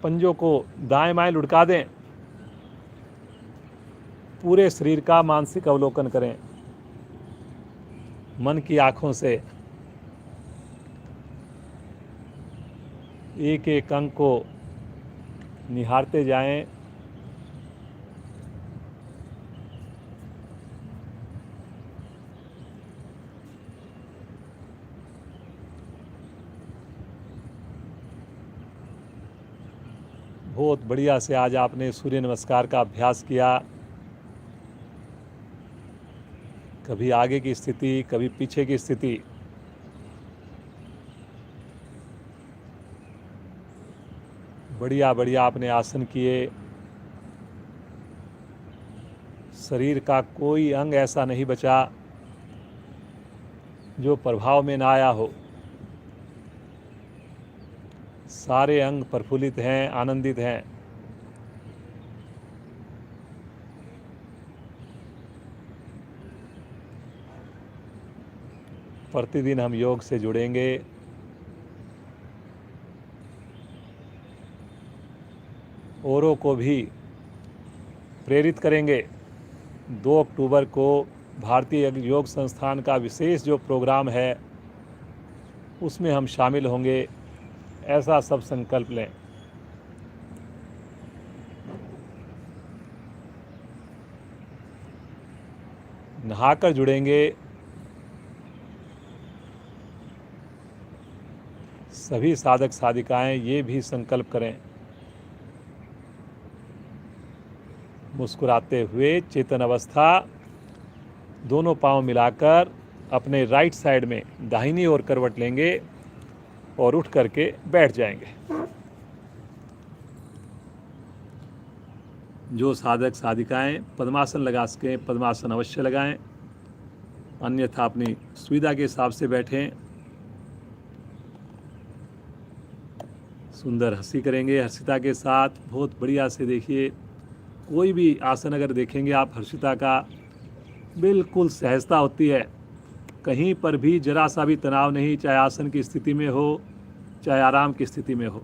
पंजों को दाएं बाएं लुढ़का दें। पूरे शरीर का मानसिक अवलोकन करें मन की आंखों से। एक एक अंग को निहारते जाएं। बहुत बढ़िया से आज आपने सूर्य नमस्कार का अभ्यास किया। कभी आगे की स्थिति, कभी पीछे की स्थिति। बढ़िया बढ़िया आपने आसन किए। शरीर का कोई अंग ऐसा नहीं बचा जो प्रभाव में ना आया हो। सारे अंग प्रफुल्लित हैं, आनंदित हैं। प्रतिदिन हम योग से जुड़ेंगे। औरों को भी प्रेरित करेंगे। 2 अक्टूबर को भारतीय योग संस्थान का विशेष जो प्रोग्राम है उसमें हम शामिल होंगे, ऐसा सब संकल्प लें। नहाकर जुड़ेंगे। सभी साधक साधिकाएं ये भी संकल्प करें। मुस्कुराते हुए चेतन अवस्था, दोनों पांव मिलाकर अपने राइट साइड में दाहिनी ओर करवट लेंगे और उठ करके बैठ जाएंगे। जो साधक साधिकाएं पद्मासन लगा सकें पद्मासन अवश्य लगाएं, अन्यथा अपनी सुविधा के हिसाब से बैठें। सुंदर हंसी करेंगे हर्षिता के साथ। बहुत बढ़िया से देखिए, कोई भी आसन अगर देखेंगे आप हर्षिता का, बिल्कुल सहजता होती है, कहीं पर भी जरा सा भी तनाव नहीं, चाहे आसन की स्थिति में हो चाहे आराम की स्थिति में हो।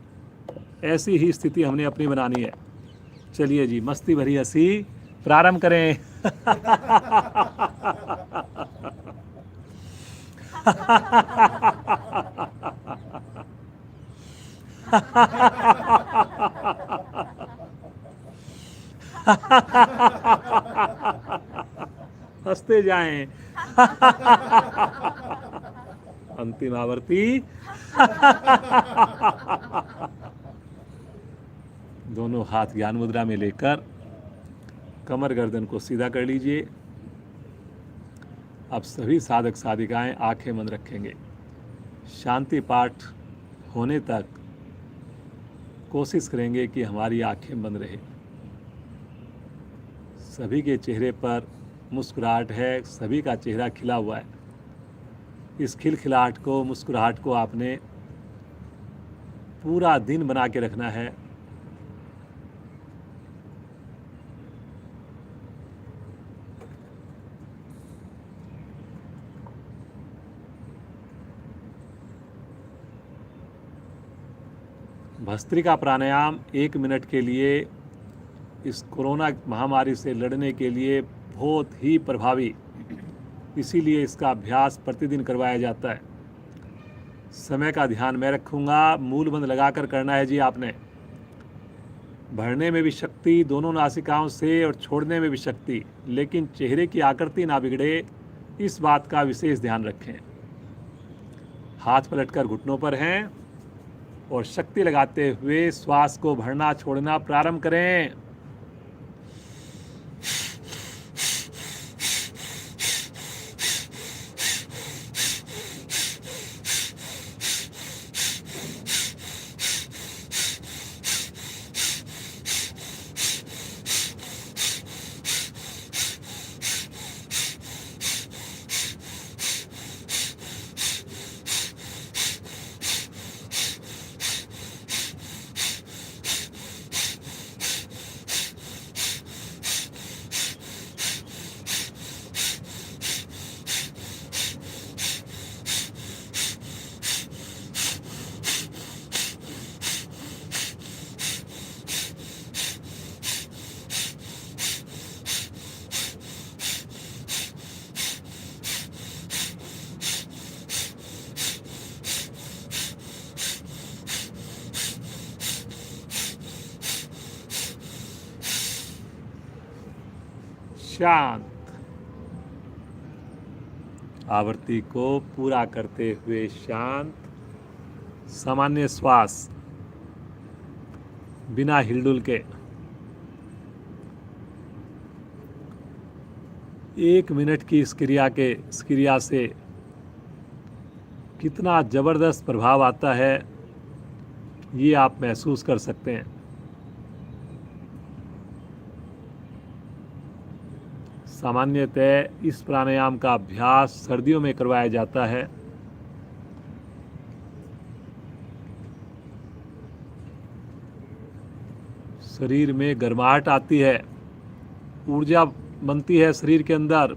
ऐसी ही स्थिति हमने अपनी बनानी है। चलिए जी, मस्ती भरी हंसी प्रारंभ करें। हंसते जाएं। अंतिम आवर्ती। दोनों हाथ ज्ञान मुद्रा में लेकर कमर गर्दन को सीधा कर लीजिए। अब सभी साधक साधिकाएं आंखें बंद रखेंगे। शांति पाठ होने तक कोशिश करेंगे कि हमारी आंखें बंद रहे। सभी के चेहरे पर मुस्कुराहट है, सभी का चेहरा खिला हुआ है। इस खिलखिलाहट को, मुस्कुराहट को आपने पूरा दिन बना के रखना है। भस्त्रिका प्राणायाम 1 मिनट के लिए इस कोरोना महामारी से लड़ने के लिए बहुत ही प्रभावी, इसीलिए इसका अभ्यास प्रतिदिन करवाया जाता है। समय का ध्यान मैं रखूँगा। मूल बंद लगाकर करना है जी आपने। भरने में भी शक्ति दोनों नासिकाओं से और छोड़ने में भी शक्ति, लेकिन चेहरे की आकृति ना बिगड़े, इस बात का विशेष ध्यान रखें। हाथ पलटकर घुटनों पर हैं और शक्ति लगाते हुए श्वास को भरना छोड़ना प्रारंभ करें। शांत। आवृत्ति को पूरा करते हुए शांत सामान्य श्वास बिना हिलडुल के 1 मिनट की इस क्रिया से कितना ज़बरदस्त प्रभाव आता है, ये आप महसूस कर सकते हैं। सामान्यतः इस प्राणायाम का अभ्यास सर्दियों में करवाया जाता है। शरीर में गर्माहट आती है, ऊर्जा बनती है शरीर के अंदर,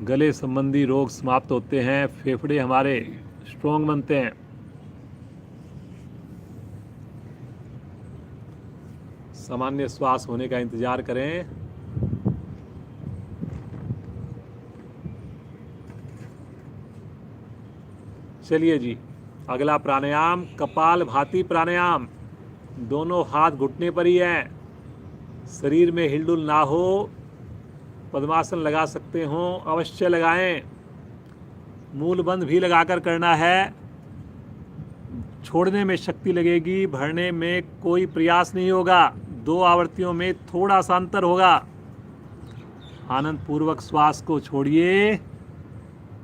गले संबंधी रोग समाप्त होते हैं, फेफड़े हमारे स्ट्रॉन्ग बनते हैं। सामान्य श्वास होने का इंतजार करें। चलिए जी, अगला प्राणायाम कपालभाति प्राणायाम। दोनों हाथ घुटने पर ही है, शरीर में हिलडुल ना हो। पद्मासन लगा सकते हो, अवश्य लगाएं। मूल बंध भी लगाकर करना है। छोड़ने में शक्ति लगेगी, भरने में कोई प्रयास नहीं होगा। 2 आवृत्तियों में थोड़ा सा अंतर होगा। आनंद पूर्वक श्वास को छोड़िए,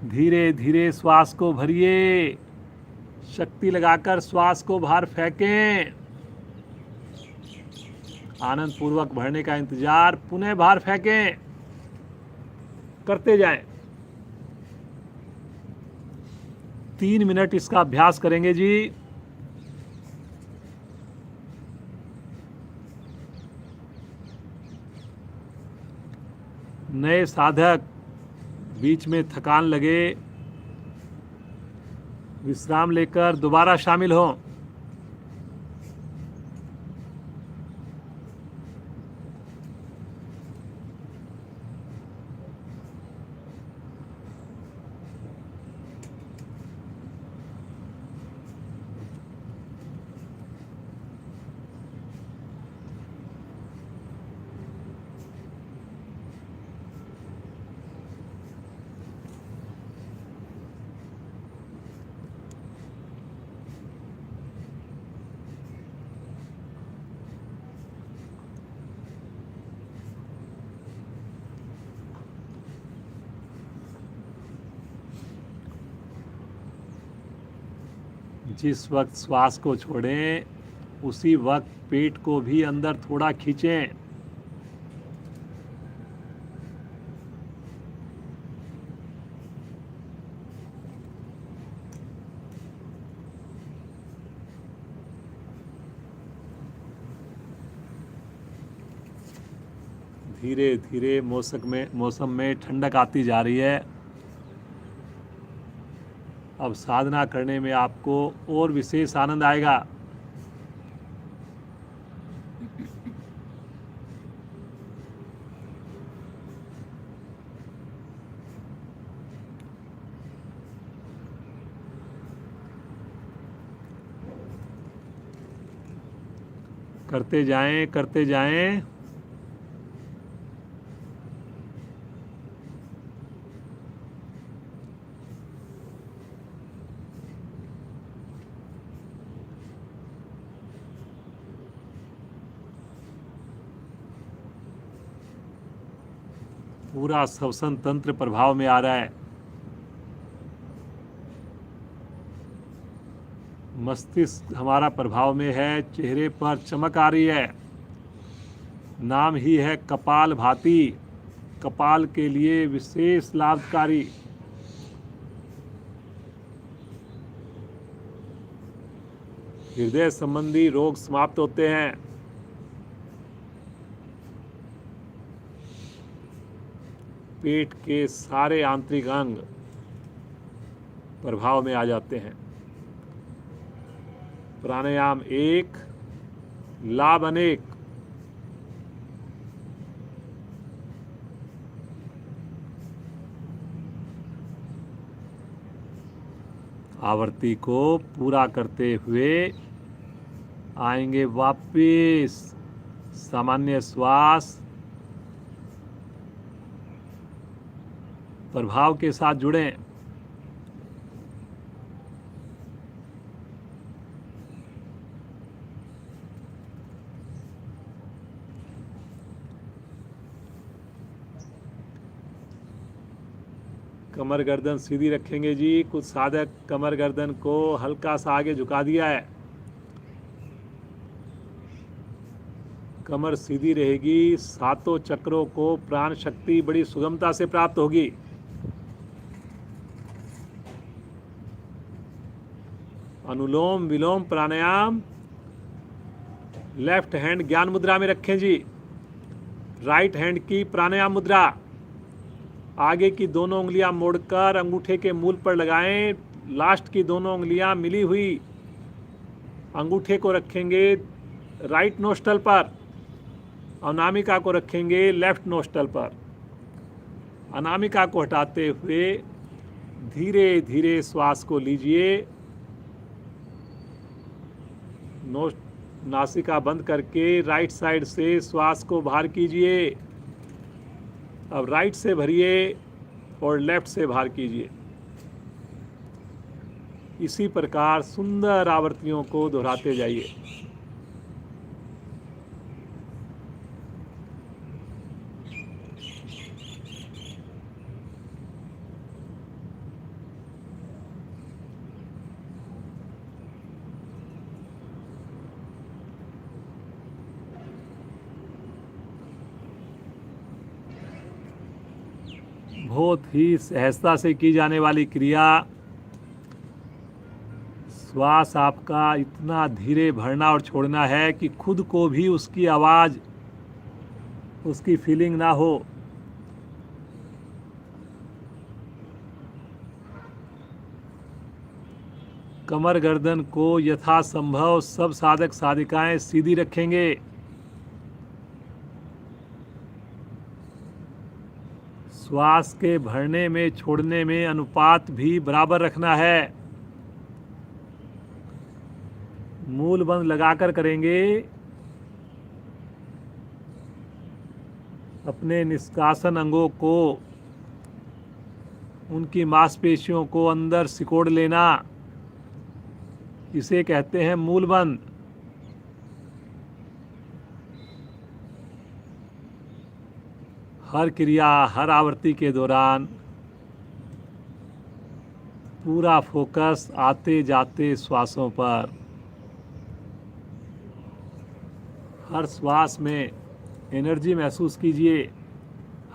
धीरे धीरे श्वास को भरिए। शक्ति लगाकर श्वास को बाहर फेंकें। आनंद पूर्वक भरने का इंतजार, पुनः बाहर फेंकें, करते जाएं। 3 मिनट इसका अभ्यास करेंगे जी। नए साधक बीच में थकान लगे, विश्राम लेकर दोबारा शामिल हों। जिस वक्त श्वास को छोड़ें उसी वक्त पेट को भी अंदर थोड़ा खींचें। धीरे धीरे मौसम में ठंडक आती जा रही है। अब साधना करने में आपको और विशेष आनंद आएगा। करते जाएं, करते जाएं। पूरा श्वसन तंत्र प्रभाव में आ रहा है। मस्तिष्क हमारा प्रभाव में है, चेहरे पर चमक आ रही है। नाम ही है कपालभाति, कपाल के लिए विशेष लाभकारी। हृदय संबंधी रोग समाप्त होते हैं। पेट के सारे आंतरिक अंग प्रभाव में आ जाते हैं। प्राणायाम एक, लाभ अनेक। आवृत्ति को पूरा करते हुए आएंगे वापिस सामान्य श्वास प्रभाव के साथ जुड़ें। कमर गर्दन सीधी रखेंगे जी। कुछ साधक कमर गर्दन को हल्का सा आगे झुका दिया है। कमर सीधी रहेगी, सातों चक्रों को प्राण शक्ति बड़ी सुगमता से प्राप्त होगी। अनुलोम विलोम प्राणायाम लेफ्ट हैंड ज्ञान मुद्रा में रखें जी। राइट हैंड की प्राणायाम मुद्रा, आगे की दोनों उंगलियां मोड़कर अंगूठे के मूल पर लगाएं। लास्ट की दोनों उंगलियां मिली हुई अंगूठे को रखेंगे राइट नोस्टल पर, अनामिका को रखेंगे लेफ्ट नोस्टल पर। अनामिका को हटाते हुए धीरे धीरे श्वास को लीजिए। नासिका बंद करके राइट साइड से श्वास को बाहर कीजिए। अब राइट से भरिए और लेफ्ट से बाहर कीजिए। इसी प्रकार सुंदर आवृत्तियों को दोहराते जाइए। बहुत ही सहजता से की जाने वाली क्रिया। श्वास आपका इतना धीरे भरना और छोड़ना है कि खुद को भी उसकी आवाज़, उसकी फीलिंग ना हो। कमर गर्दन को यथासंभव सब साधक साधिकाएं सीधी रखेंगे। श्वास के भरने में छोड़ने में अनुपात भी बराबर रखना है। मूल बंद लगाकर करेंगे। अपने निष्कासन अंगों को, उनकी मांसपेशियों को अंदर सिकोड़ लेना, इसे कहते हैं मूल बंद। हर क्रिया, हर आवृत्ति के दौरान पूरा फोकस आते जाते श्वासों पर। हर श्वास में एनर्जी महसूस कीजिए।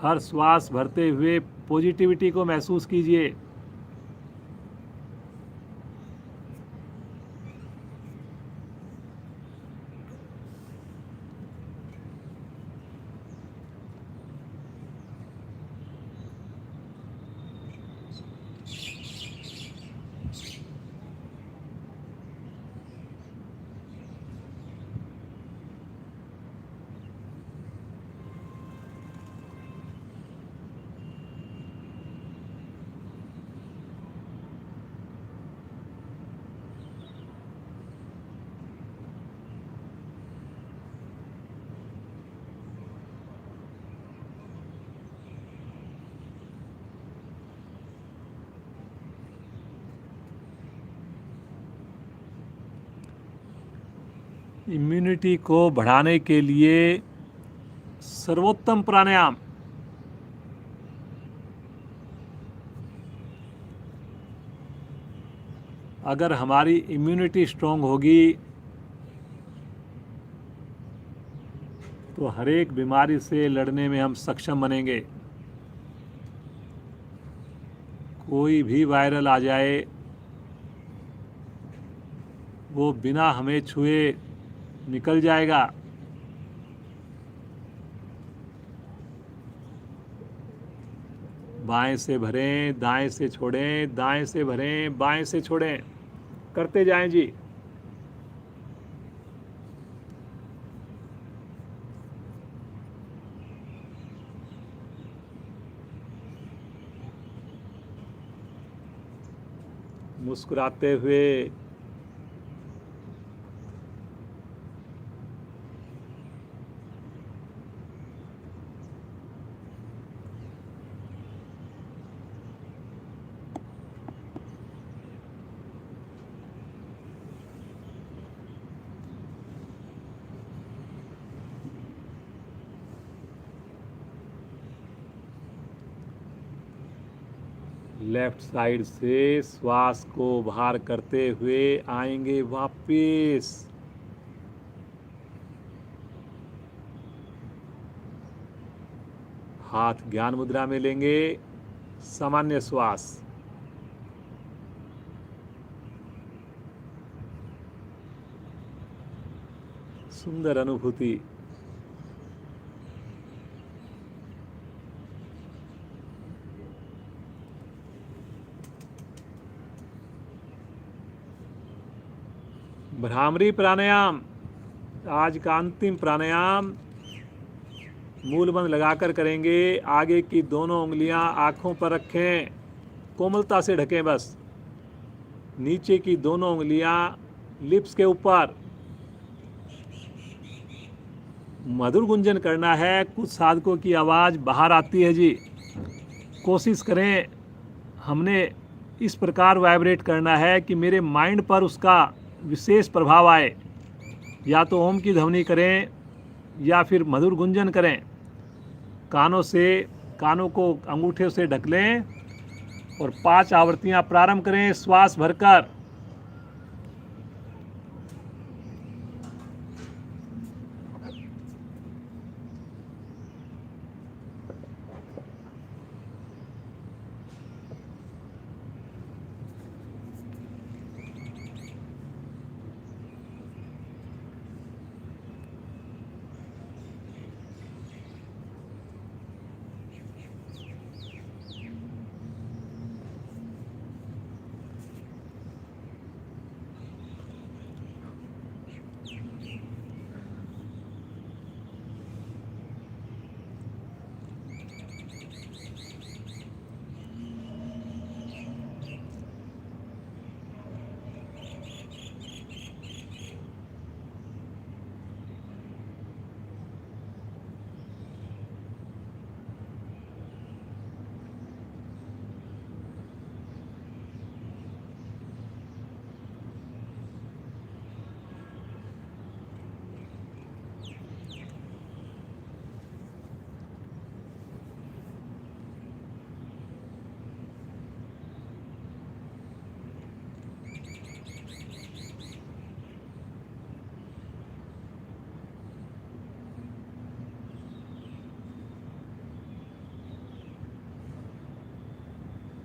हर श्वास भरते हुए पॉजिटिविटी को महसूस कीजिए। इम्यूनिटी को बढ़ाने के लिए सर्वोत्तम प्राणायाम। अगर हमारी इम्यूनिटी स्ट्रांग होगी तो हर एक बीमारी से लड़ने में हम सक्षम बनेंगे। कोई भी वायरल आ जाए, वो बिना हमें छुए निकल जाएगा। बाएं से भरें, दाएं से छोड़ें, दाएं से भरें, बाएं से छोड़ें, करते जाएं जी। मुस्कुराते हुए लेफ्ट साइड से श्वास को बाहर करते हुए आएंगे वापिस। हाथ ज्ञान मुद्रा में लेंगे। सामान्य श्वास। सुंदर अनुभूति। भ्रामरी प्राणायाम, आज का अंतिम प्राणायाम। मूल बंद लगाकर करेंगे। आगे की दोनों उंगलियां आंखों पर रखें, कोमलता से ढकें बस। नीचे की दोनों उंगलियां लिप्स के ऊपर। मधुर गुंजन करना है। कुछ साधकों की आवाज़ बाहर आती है जी, कोशिश करें। हमने इस प्रकार वाइब्रेट करना है कि मेरे माइंड पर उसका विशेष प्रभाव आए। या तो ओम की ध्वनि करें या फिर मधुर गुंजन करें। कानों को अंगूठे से ढक लें और 5 आवृत्तियां प्रारंभ करें श्वास भरकर।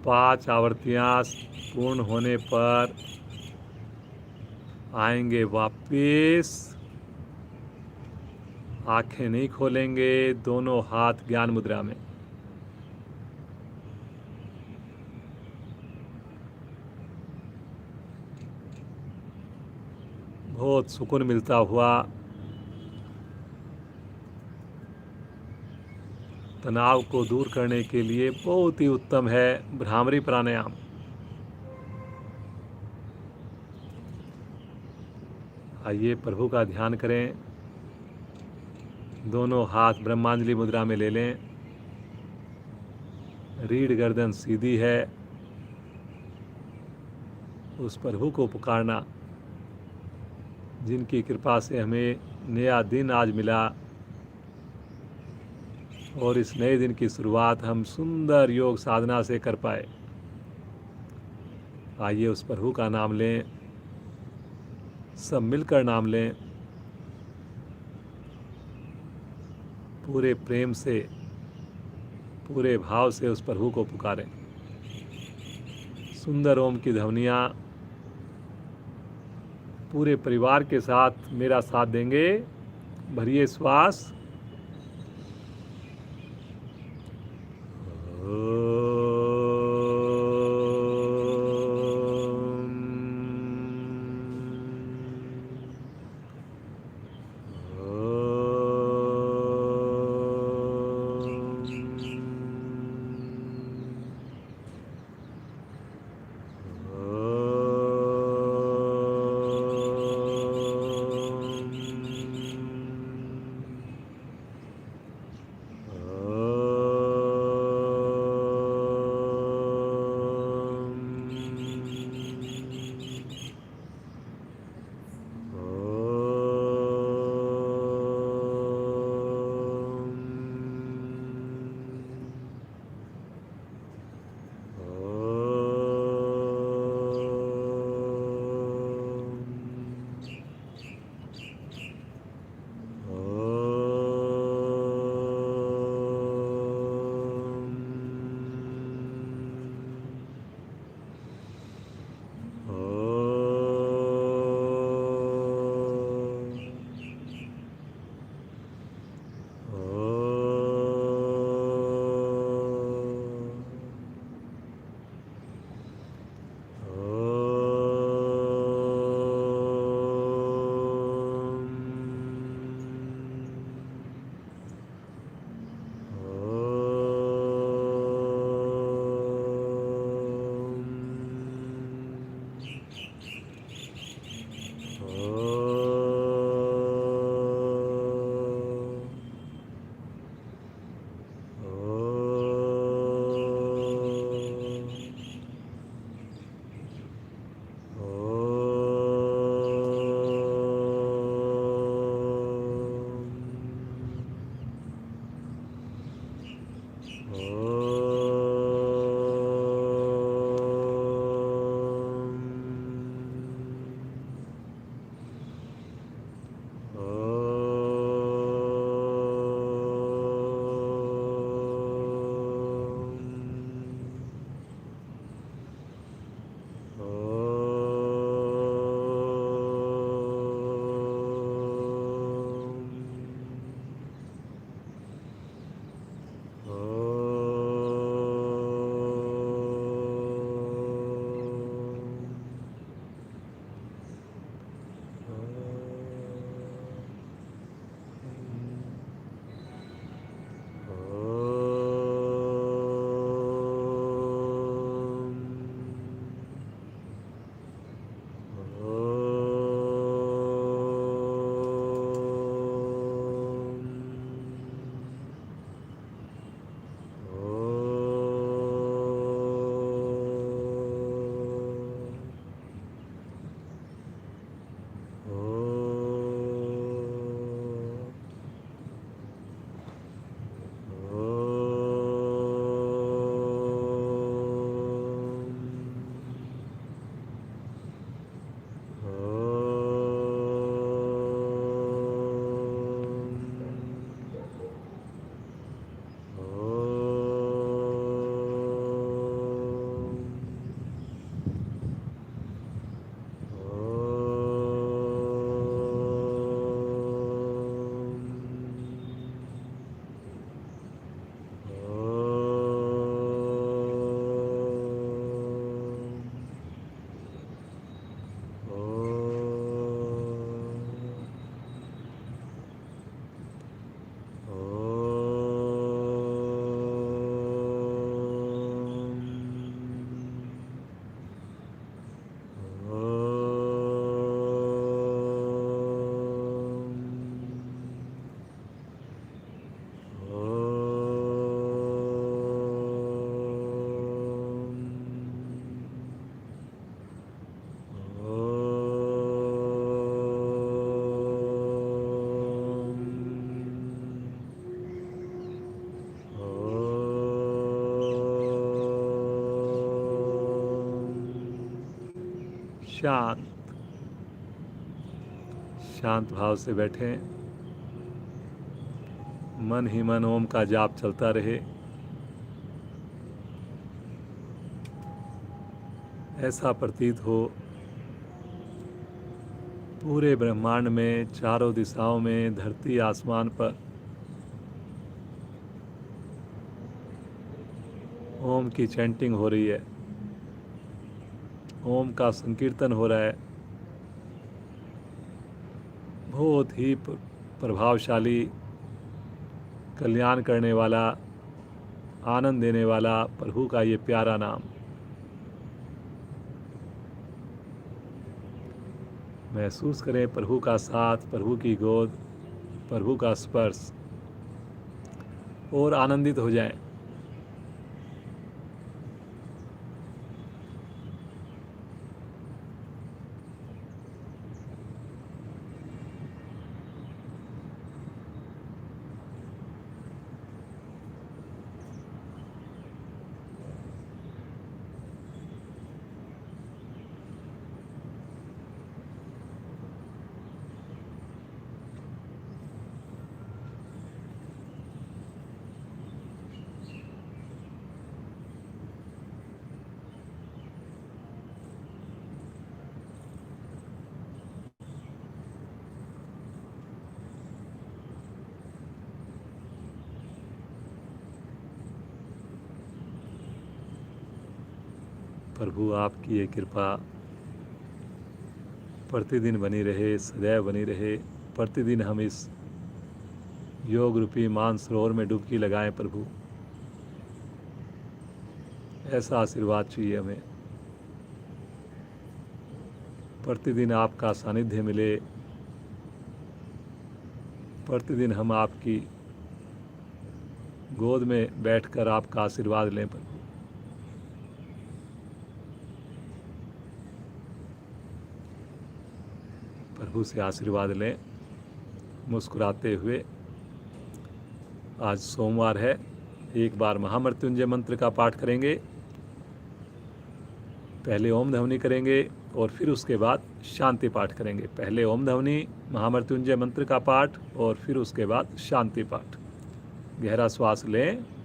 5 आवर्तियाँ पूर्ण होने पर आएंगे वापिस। आंखें नहीं खोलेंगे, दोनों हाथ ज्ञान मुद्रा में। बहुत सुकून मिलता हुआ तनाव को दूर करने के लिए बहुत ही उत्तम है भ्रामरी प्राणायाम। आइए प्रभु का ध्यान करें। दोनों हाथ ब्रह्मांजलि मुद्रा में ले लें। रीढ़ गर्दन सीधी है। उस प्रभु को पुकारना जिनकी कृपा से हमें नया दिन आज मिला, और इस नए दिन की शुरुआत हम सुंदर योग साधना से कर पाए। आइए उस प्रभु का नाम लें, सब मिलकर नाम लें, पूरे प्रेम से, पूरे भाव से उस प्रभु को पुकारें। सुंदर ओम की ध्वनियाँ पूरे परिवार के साथ मेरा साथ देंगे। भरिए श्वास। शांत शांत भाव से बैठें। मन ही मन ओम का जाप चलता रहे। ऐसा प्रतीत हो पूरे ब्रह्मांड में, चारों दिशाओं में, धरती आसमान पर ओम की चैंटिंग हो रही है, ओम का संकीर्तन हो रहा है। बहुत ही प्रभावशाली, कल्याण करने वाला, आनंद देने वाला प्रभु का ये प्यारा नाम। महसूस करें प्रभु का साथ, प्रभु की गोद, प्रभु का स्पर्श, और आनंदित हो जाएं। प्रभु आपकी ये कृपा प्रतिदिन बनी रहे, सदैव बनी रहे। प्रतिदिन हम इस योग रूपी मानसरोवर में डुबकी लगाएं प्रभु। ऐसा आशीर्वाद चाहिए हमें। प्रतिदिन आपका सानिध्य मिले, प्रतिदिन हम आपकी गोद में बैठकर आपका आशीर्वाद लें प्रभु। प्रभु से आशीर्वाद लें मुस्कुराते हुए। आज सोमवार है, एक बार महामृत्युंजय मंत्र का पाठ करेंगे। पहले ओम ध्वनि करेंगे और फिर उसके बाद शांति पाठ करेंगे। पहले ओम ध्वनि, महामृत्युंजय मंत्र का पाठ और फिर उसके बाद शांति पाठ। गहरा श्वास लें।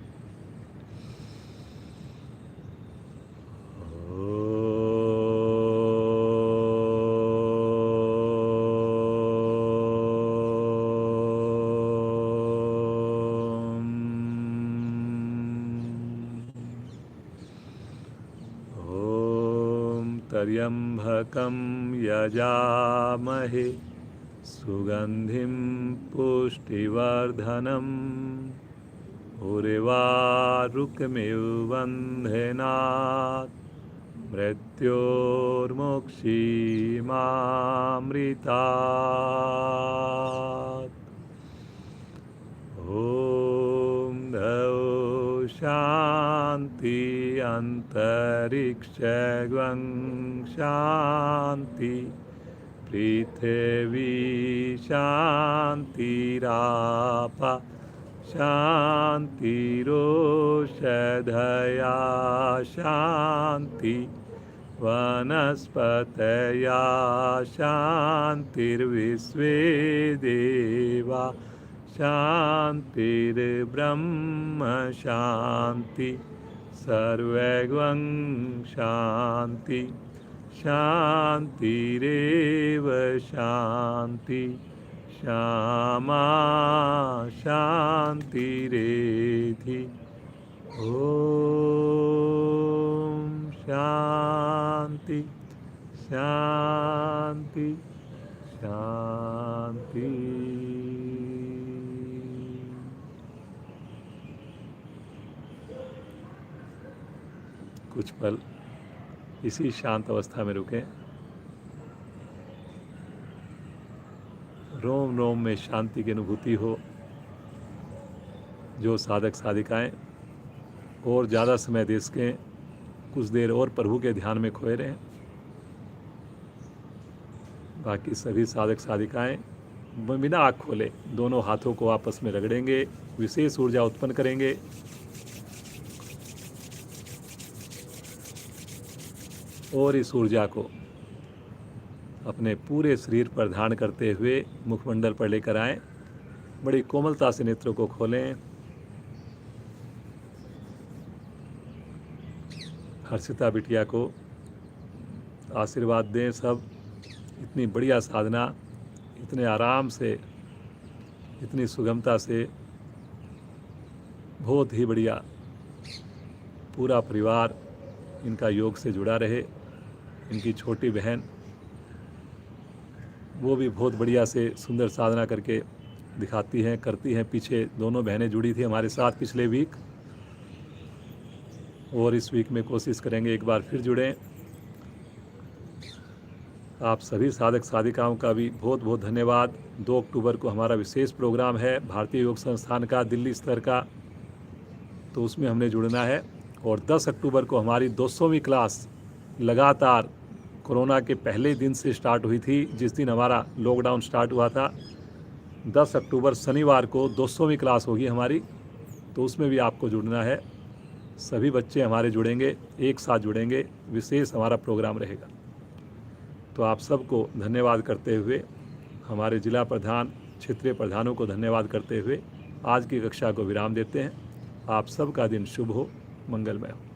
त्र्यंबकं यजामहे सुगंधिं पुष्टिवर्धनम् उर्वारुकमिव बन्धनात् मृत्योर्मुक्षीमामृतात्। ॐ द्यौ शान्ति अंतरिक्षं शान्ति पृथिवी शान्तिराप शान्तिरोषधया शान्ति वनस्पतया शान्तिर्विश्वे देवा शान्तिर्ब्रह्म शान्ति सर्वैवं शान्ति शान्तिरेव शान्ति श्यामा शान्तिरेधि। ॐ शान्ति शान्ति शान्ति। कुछ पल इसी शांत अवस्था में रुकें। रोम रोम में शांति की अनुभूति हो। जो साधक साधिकाएं और ज़्यादा समय दे सकें, कुछ देर और प्रभु के ध्यान में खोए रहें। बाकी सभी साधक साधिकाएं बिना आँख खोले दोनों हाथों को आपस में रगड़ेंगे, विशेष ऊर्जा उत्पन्न करेंगे। और इस ऊर्जा को अपने पूरे शरीर पर धारण करते हुए मुखमंडल पर लेकर आएं। बड़ी कोमलता से नेत्रों को खोलें। हर्षिता बिटिया को आशीर्वाद दें सब। इतनी बढ़िया साधना, इतने आराम से, इतनी सुगमता से, बहुत ही बढ़िया। पूरा परिवार इनका योग से जुड़ा रहे। इनकी छोटी बहन, वो भी बहुत बढ़िया से सुंदर साधना करके दिखाती हैं, करती हैं। पीछे दोनों बहनें जुड़ी थी हमारे साथ पिछले वीक, और इस वीक में कोशिश करेंगे एक बार फिर जुड़ें। आप सभी साधक साधिकाओं का भी बहुत बहुत धन्यवाद। 2 अक्टूबर को हमारा विशेष प्रोग्राम है भारतीय योग संस्थान का, दिल्ली स्तर का, तो उसमें हमने जुड़ना है। और 10 अक्टूबर को हमारी 200वीं क्लास लगातार कोरोना के पहले दिन से स्टार्ट हुई थी, जिस दिन हमारा लॉकडाउन स्टार्ट हुआ था। 10 अक्टूबर शनिवार को 200वीं क्लास होगी हमारी, तो उसमें भी आपको जुड़ना है। सभी बच्चे हमारे जुड़ेंगे, एक साथ जुड़ेंगे, विशेष हमारा प्रोग्राम रहेगा। तो आप सबको धन्यवाद करते हुए, हमारे जिला प्रधान, क्षेत्रीय प्रधानों को धन्यवाद करते हुए आज की कक्षा को विराम देते हैं। आप सबका दिन शुभ हो, मंगलमय हो।